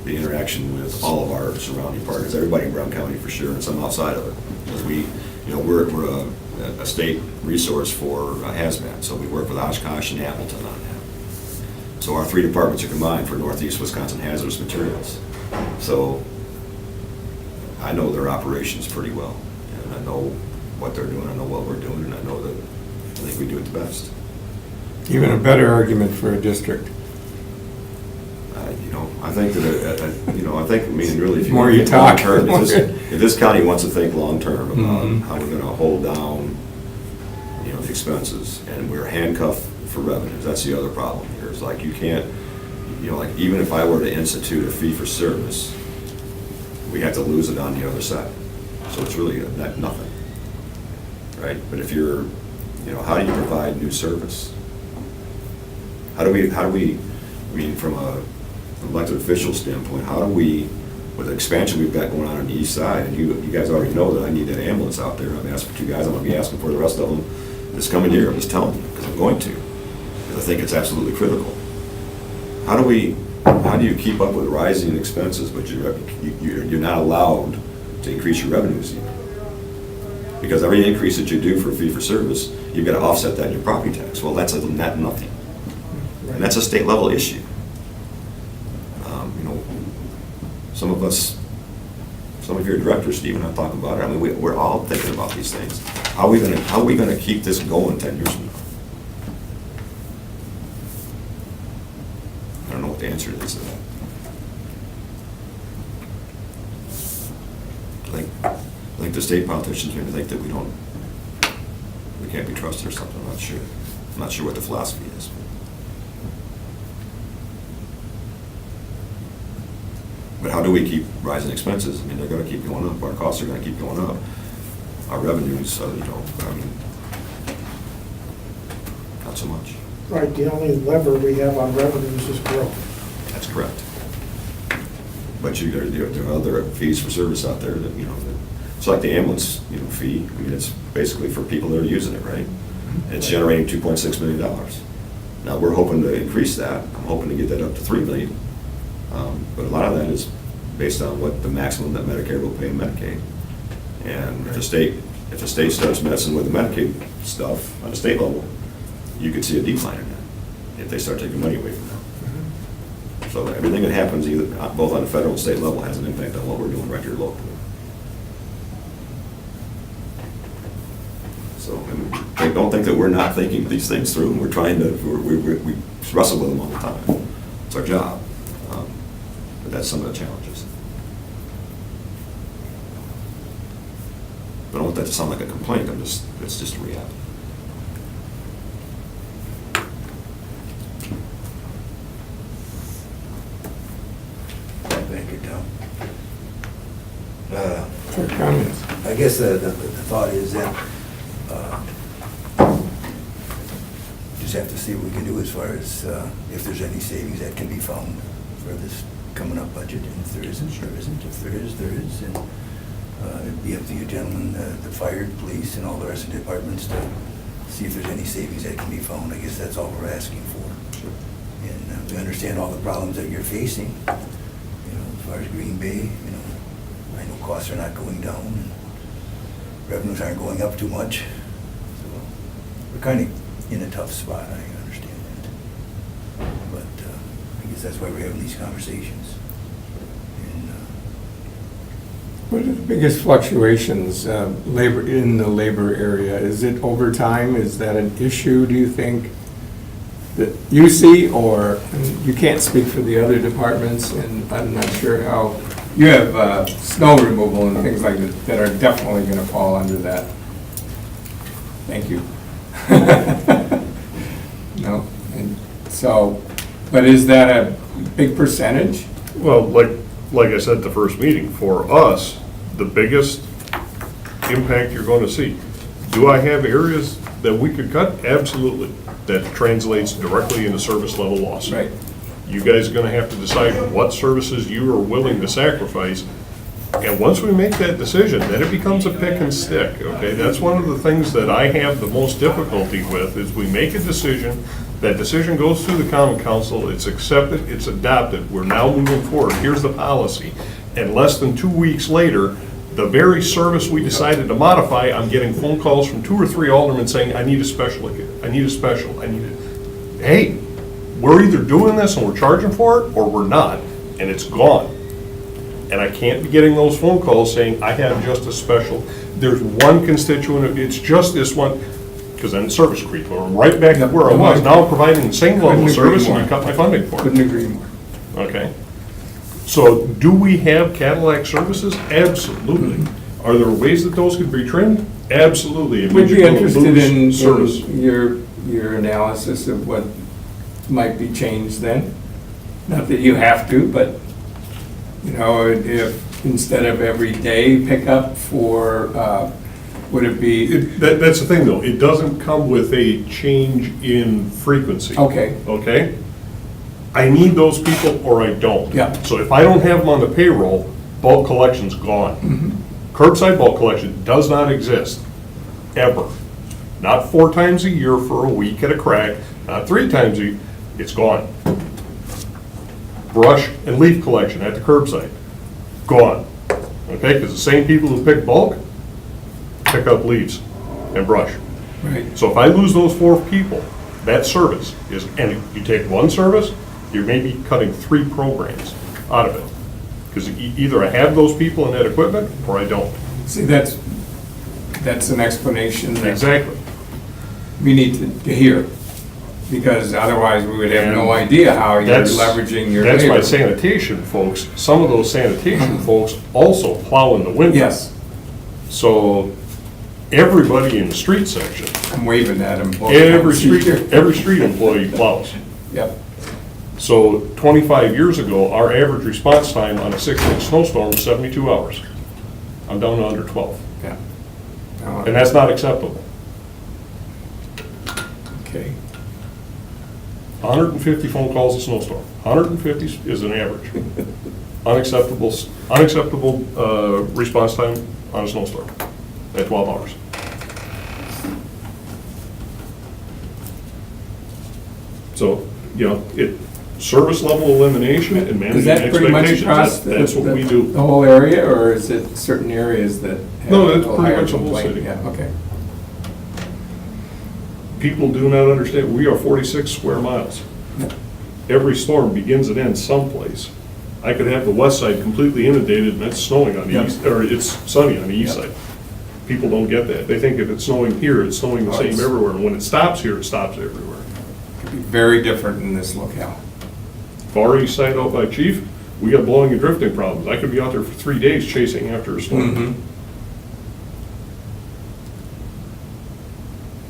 the interaction with all of our surrounding partners, everybody in Brown County for sure, and some outside of it. Because we're a state resource for hazmat, so we work with Oshkosh and Hamilton on that. So our 3 departments are combined for Northeast Wisconsin hazardous materials. So I know their operations pretty well, and I know what they're doing, I know what we're doing, and I know that I think we do it the best. Even a better argument for a district. I think that, I mean, really, if you More want you to think talk, long-term, more- if this county wants to think long-term about Mhm. how we're going to hold down, the expenses, and we're handcuffed for revenues, that's the other problem here, is like, you can't, like, even if I were to institute a fee for service, we have to lose it on the other side. So it's really nothing, right? But if you're, how do you provide new service? How do we, I mean, from a elected official standpoint, how do we, with the expansion we've got going on the east side, and you guys already know that I need that ambulance out there. I've asked for 2 guys, I'm gonna be asking for the rest of them this coming year, I'm just telling you, because I'm going to, because I think it's absolutely critical. How do you keep up with rising expenses, but you're not allowed to increase your revenues even? Because every increase that you do for fee for service, you've got to offset that in your property tax. Well, that's nothing. And that's a state level issue. Some of your directors, Steve, and I talk about it. I mean, we're all thinking about these things. How are we gonna keep this going 10 years from now? I don't know what the answer is to that. I think the state politicians maybe think that we can't be trusted or something. I'm not sure. I'm not sure what the philosophy is. But how do we keep rising expenses? I mean, they're going to keep going up. Our costs are going to keep going up. Our revenues, not so much. Right, the only lever we have on revenues is growth. That's correct. But there are other fees for service out there that, it's like the ambulance, fee. I mean, it's basically for people that are using it, right? And it's generating $2.6 million. Now, we're hoping to increase that. I'm hoping to get that up to $3 million. But a lot of that is based on what the maximum that Medicare will pay in Medicaid. And if the state starts messing with the Medicaid stuff on the state level, you could see a decline in that if they start taking money away from them. So everything that happens both on the federal and state level has an impact on what we're doing right here locally. So don't think that we're not thinking these things through. We're trying to, we wrestle with them all the time. It's our job. But that's some of the challenges. But I don't want that to sound like a complaint. It's just a reality. Thank you, Tom. For comments. I guess the thought is that just have to see what we can do as far as if there's any savings that can be found for this coming up budget, and if there isn't, there isn't. If there is, there is. And it'd be up to you gentlemen, the fire, police, and all the rest of the departments to see if there's any savings that can be found. I guess that's all we're asking for. Sure. And we understand all the problems that you're facing, as far as Green Bay, I know costs are not going down. revenues aren't going up too much. So we're kind of in a tough spot, I understand that. But I guess that's why we're having these conversations. And, What are the biggest fluctuations, in the labor area? Is it overtime? Is that an issue, do you think, that you see? Or, and you can't speak for the other departments, and I'm not sure how, you have snow removal and things like that that are definitely going to fall under that. Thank you. No, and so, but is that a big percentage? Well, like I said at the first meeting, for us, the biggest impact you're going to see. Do I have areas that we could cut? Absolutely. That translates directly into service level loss. Right. You guys are going to have to decide what services you are willing to sacrifice. And once we make that decision, then it becomes a pick and stick, okay? That's one of the things that I have the most difficulty with, is we make a decision, that decision goes through the common council, it's accepted, it's adopted, we're now moving forward, here's the policy. And less than 2 weeks later, the very service we decided to modify, I'm getting phone calls from 2 or 3 aldermen saying, I need a special, I need a special, I need it. Hey, we're either doing this and we're charging for it, or we're not, and it's gone. And I can't be getting those phone calls saying, I have just a special. There's one constituent, it's just this one, because then service creep, or I'm right back to where I was. Now I'm providing the same level of service and you cut my funding for Couldn't it. agree more. Okay? So do we have Cadillac services? Absolutely. Are there ways that those could be trimmed? Absolutely. It Would means be you're gonna interested lose service. in your analysis of what might be changed then. Not that you have to, but, you know, if instead of every day pickup for, would it be, That's the thing, though. It doesn't come with a change in frequency. okay, Okay? I need those people or I don't. Yeah. So if I don't have them on the payroll, bulk collection's gone. Curbside bulk collection does not exist, ever. Not 4 times a year for a week at a crack, not 3 times a year, it's gone. Brush and leaf collection at the curbside, gone. Okay, because the same people who pick bulk, pick up leaves and brush. right, So if I lose those 4 people, that service is, and if you take one service, you're maybe cutting 3 programs out of it. Because either I have those people and that equipment, or I don't. see, that's an explanation that Exactly. we need to hear, because otherwise we would have no idea how you're That's- leveraging your That's labor. my sanitation folks. Some of those sanitation folks also plow in the winter. Yes, So everybody in the street section, I'm waving at him. every street employee plows. Yep, So 25 years ago, our average response time on a 6-inch snowstorm was 72 hours. I'm down to under 12. yeah. And that's not acceptable. Okay, 150 phone calls a snowstorm. 150 is an average. Unacceptable response time on a snowstorm at 12 hours. So, you know, service level elimination and is managing that pretty much expectations, across that's what we the do. whole area, or is it certain areas that have No, a that's little pretty higher much the whole complaint? city. Yeah, okay. People do not understand, we are 46 square miles. Every storm begins and ends someplace. I could have the west side completely inundated and it's snowing on the Yep. east, or it's sunny on the east Yep. side. People don't get that. They think if it's snowing here, it's snowing the Oh, same it's- everywhere. And when it stops here, it stops everywhere. Could be very different in this locale. Far east side out by Chief, we got blowing and drifting problems. I could be out there for 3 days chasing after a storm. Mhm.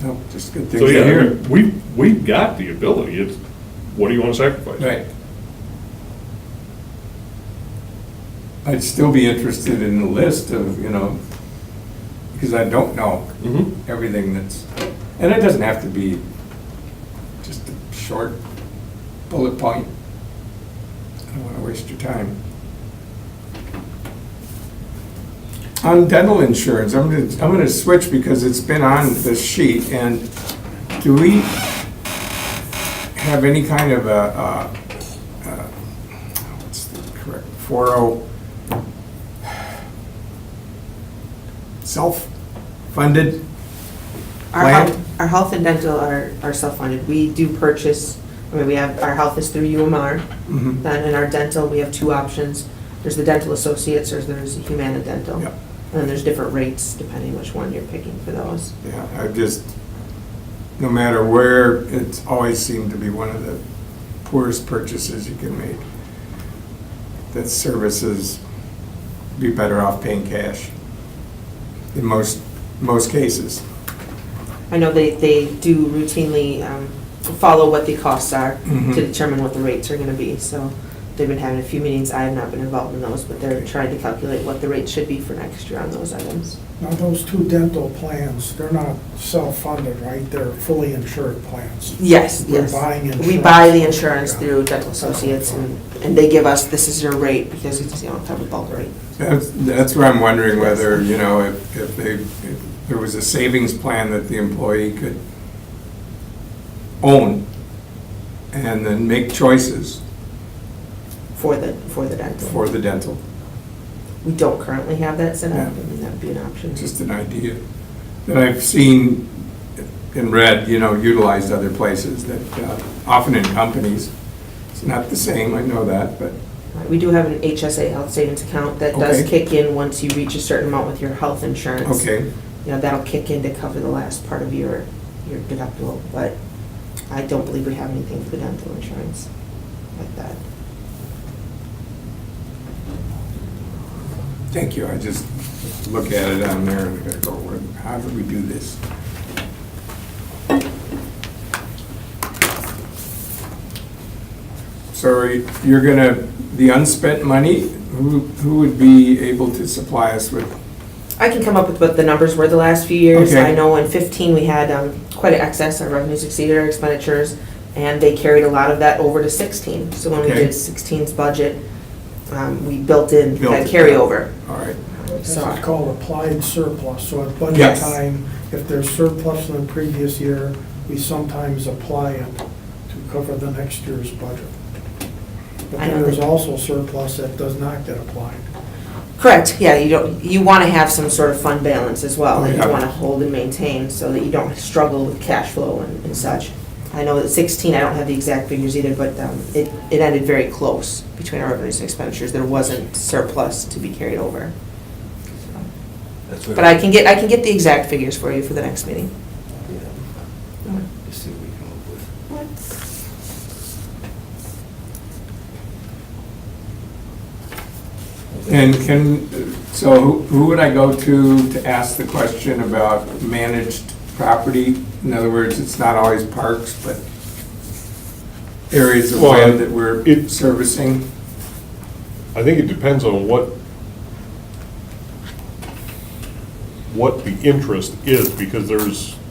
No, just good things So, to yeah, I hear. mean, we've got the ability. It's, what do you want to sacrifice? Right. I'd still be interested in the list of, you know, because I don't know Mhm. everything that's, and it doesn't have to be just a short bullet point. I don't want to waste your time. On dental insurance, I'm gonna switch because it's been on this sheet, and do we have any kind of what's the correct, 40, funded? Our Plan? our health and dental are self-funded. We do purchase, I mean, we have, our health is through UMR, Mhm. then in our dental, we have two options. There's the Dental Associates, or there's Humana Dental. Yep. And then there's different rates depending which one you're picking for those. Yeah, I just, no matter where, it's always seemed to be one of the poorest purchases you can make. That services, be better off paying cash in most cases. I know they do routinely follow what the costs are Mhm. to determine what the rates are gonna be, so they've been having a few meetings. I have not been involved in those, but they're trying to calculate what the rate should be for next year on those items. Now, those two dental plans, they're not self-funded, right? They're fully insured plans. Yes, We're yes. buying We insurance. buy the insurance Yeah. through Dental Associates, and they give us, this is your rate, because it's, you know, kind of a bulk rate. That's where I'm wondering whether, you know, if there was a savings plan that the employee could own and then make choices For the dental. for the dental. We don't currently have that set up, Yeah. I mean, that'd be an option. Just an idea that I've seen and read, you know, utilized other places that often in companies. It's not the same, I know that, but, We do have an HSA health savings account that does Okay. kick in once you reach a certain amount with your health insurance. okay. You know, that'll kick in to cover the last part of your deductible, but I don't believe we have anything for the dental insurance like that. Thank you, I just look at it on there and I go, how do we do this? So you're gonna, the unspent money, who would be able to supply us with? I can come up with what the numbers were the last few years. Okay. I know in 15, we had quite an excess, our revenues exceeded our expenditures, and they carried a lot of that over to 16. So when we Okay. did 16's budget, we built in Built that it. carryover. All right, This So, is called applied surplus, so at budget Yes. time, if there's surplus in the previous year, we sometimes apply it to cover the next year's budget. But I know then there's that- also surplus that does not get applied. correct, yeah, you want to have some sort of fund balance as well, that Yeah. you want to hold and maintain so that you don't struggle with cash flow and such. I know that 16, I don't have the exact figures either, but it ended very close between our revenues and expenditures. There wasn't surplus to be carried over. That's what- But I can get the exact figures for you for the next meeting. Yeah. Just see what we come up with. and so who would I go to ask the question about managed property? In other words, it's not always parks, but areas of Well, land that we're it- servicing? I think it depends on what the interest is, because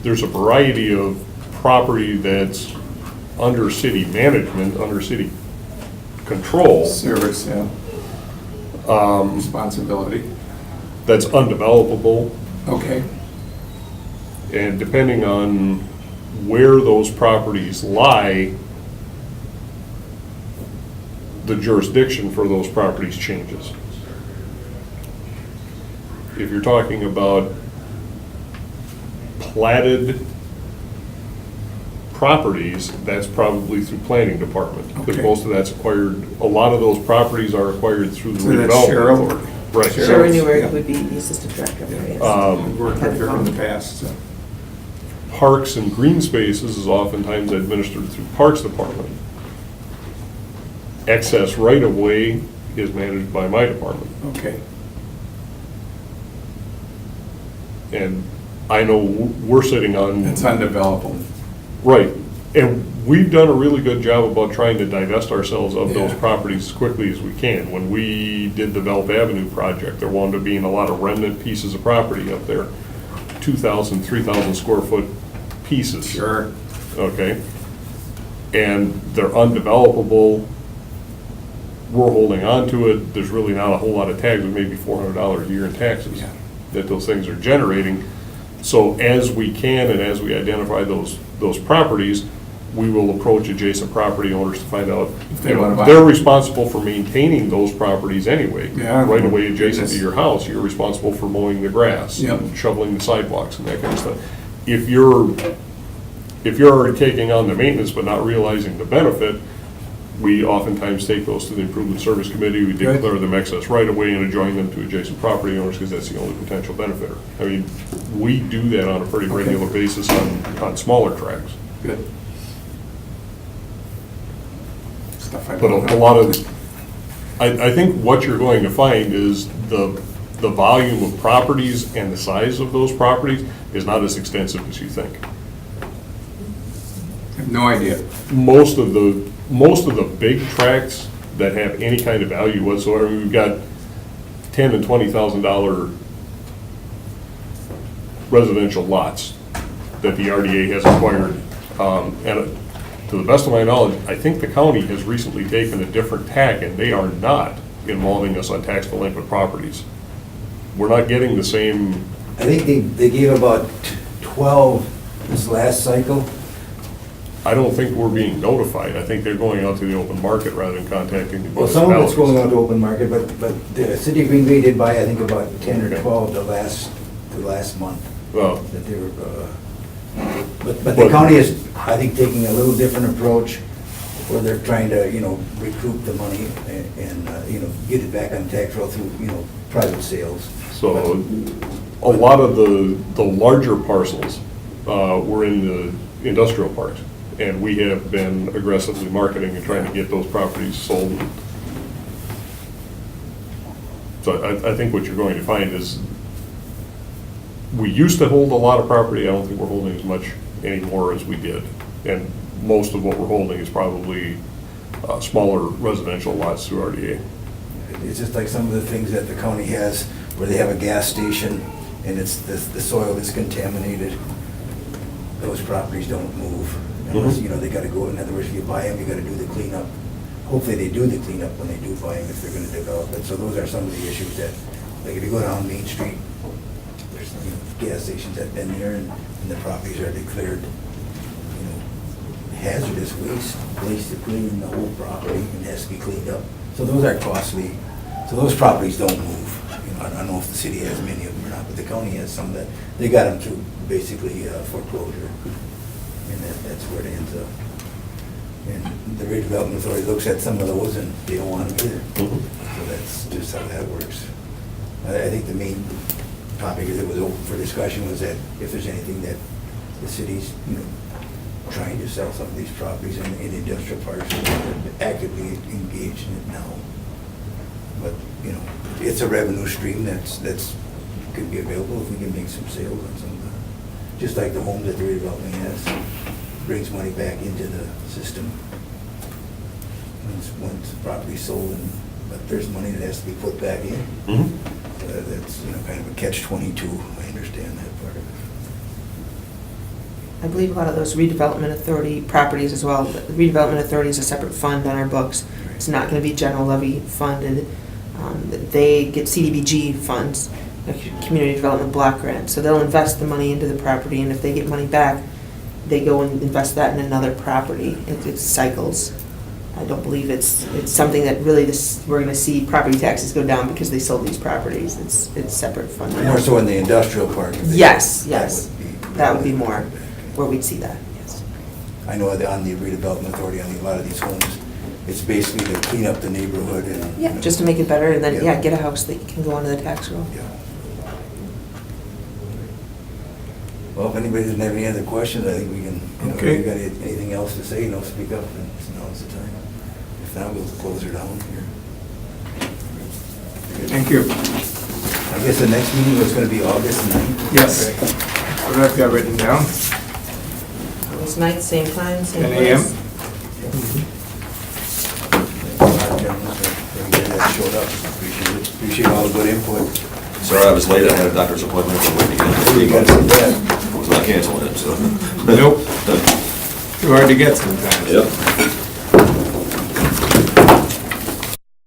there's a variety of property that's under city management, under city control, Service, yeah, responsibility. that's undevelopable, Okay, and depending on where those properties lie, the jurisdiction for those properties changes. If you're talking about platted properties, that's probably through planning department. Because Okay. most of that's acquired, a lot of those properties are acquired through the so that's redevelopment. Cheryl. authority. Right. Cheryl. Sherry yeah. Newberg would be the assistant director of areas. I've worked with her in the past, so. Parks and green spaces is oftentimes administered through Parks Department. Excess right-of-way is managed by my department. Okay, And I know we're sitting on. it's undevelopable. Right, and we've done a really good job about trying to divest ourselves of those Yeah. properties as quickly as we can. When we did the Velp Avenue project, there wound up being a lot of remnant pieces of property up there, 2,000, 3,000 square foot pieces. Sure. Okay? And they're undevelopable, we're holding on to it, there's really not a whole lot of taxes, maybe $400 a year in taxes Yeah. that those things are generating. So as we can and as we identify those properties, we will approach adjacent property owners to find out. If they wanna buy. They're responsible for maintaining those properties anyway. Yeah. Right away adjacent to Goodness. your house, you're responsible for mowing the grass. Yep. And shoveling the sidewalks and that kind of stuff. If you're already taking on the maintenance but not realizing the benefit, we oftentimes take those to the Improvement Service Committee, we Good. declare them excess right away and adjoin them to adjacent property owners because that's the only potential benefiter. I mean, we do that on a pretty Okay. regular basis on smaller tracks. Good. Stuff I But don't a know. lot of, I think what you're going to find is the volume of properties and the size of those properties is not as extensive as you think. I have no idea. Most of the big tracts that have any kind of value whatsoever, we've got $10,000 and $20,000 residential lots that the RDA has acquired. And to the best of my knowledge, I think the county has recently taken a different tack, and they are not involving us on tax delinquent properties. We're not getting the same, I think they gave about 12 this last cycle. I don't think we're being notified. I think they're going out to the open market rather than contacting the Well, some of it's going municipalities. out to open market, but the city of Green Bay did buy, I think, about 10 or Okay. 12 the last month Well, that they were, but the county is, I think, taking a little different approach where they're trying to, recoup the money and, get it back on tax roll through, private sales. so a lot of the larger parcels were in the industrial parks. And we have been aggressively marketing and trying to get those properties sold. So I think what you're going to find is, we used to hold a lot of property, I don't think we're holding as much anymore as we did. And most of what we're holding is probably smaller residential lots through RDA. It's just like some of the things that the county has, where they have a gas station and it's, the soil is contaminated. Those properties don't move. Unless, they gotta go, in other words, if you buy them, you gotta do the cleanup. Hopefully they do the cleanup when they do buy them, if they're gonna develop it. So those are some of the issues that, like if you go down Main Street, there's gas stations that have been there and the properties are declared, hazardous waste, basically in the whole property and has to be cleaned up. So those are costly. So those properties don't move. I don't know if the city has many of them or not, but the county has some that, they got them through basically foreclosure. And that's where it ends up. And the redevelopment authority looks at some of those and they don't want them either. So that's just how that works. I think the main topic that was open for discussion was that if there's anything that the city's, trying to sell some of these properties in industrial parks, they're actively engaged in it now. But, it's a revenue stream that's could be available if we can make some sales on some of the, just like the homes that the redevelopment has, brings money back into the system. Once the property's sold, but there's money that has to be put back in. That's, kind of a catch-22, I understand that part of it. I believe a lot of those redevelopment authority properties as well, the redevelopment authority is a separate fund on our books. It's not gonna be general levy funded. They get CDBG funds, Community Development Block Grant, so they'll invest the money into the property, and if they get money back, they go and invest that in another property. It cycles. I don't believe it's something that really we're gonna see property taxes go down because they sold these properties. It's separate funding. More so in the industrial park. Yes. That would be more where we'd see that, yes. I know that on the redevelopment authority, on a lot of these homes, it's basically to clean up the neighborhood and. Yeah, just to make it better, and then, Yeah. get a house that can go onto the tax roll. Yeah. Well, if anybody doesn't have any other questions, I think we can, if Okay. you got anything else to say, speak up, and now's the time. If not, we'll close her down here. Thank you. I guess the next meeting was gonna be August 9th. Yes. Correct? What do I have got written down? This night, same time, same 10 place. a.m.? Gentlemen, for everybody that showed up, appreciate all the good input. Sorry I was late, I had a doctor's appointment, I'm waiting to You get got some bad. I was not canceling it, so. Nope. Too hard to get sometimes. Yep.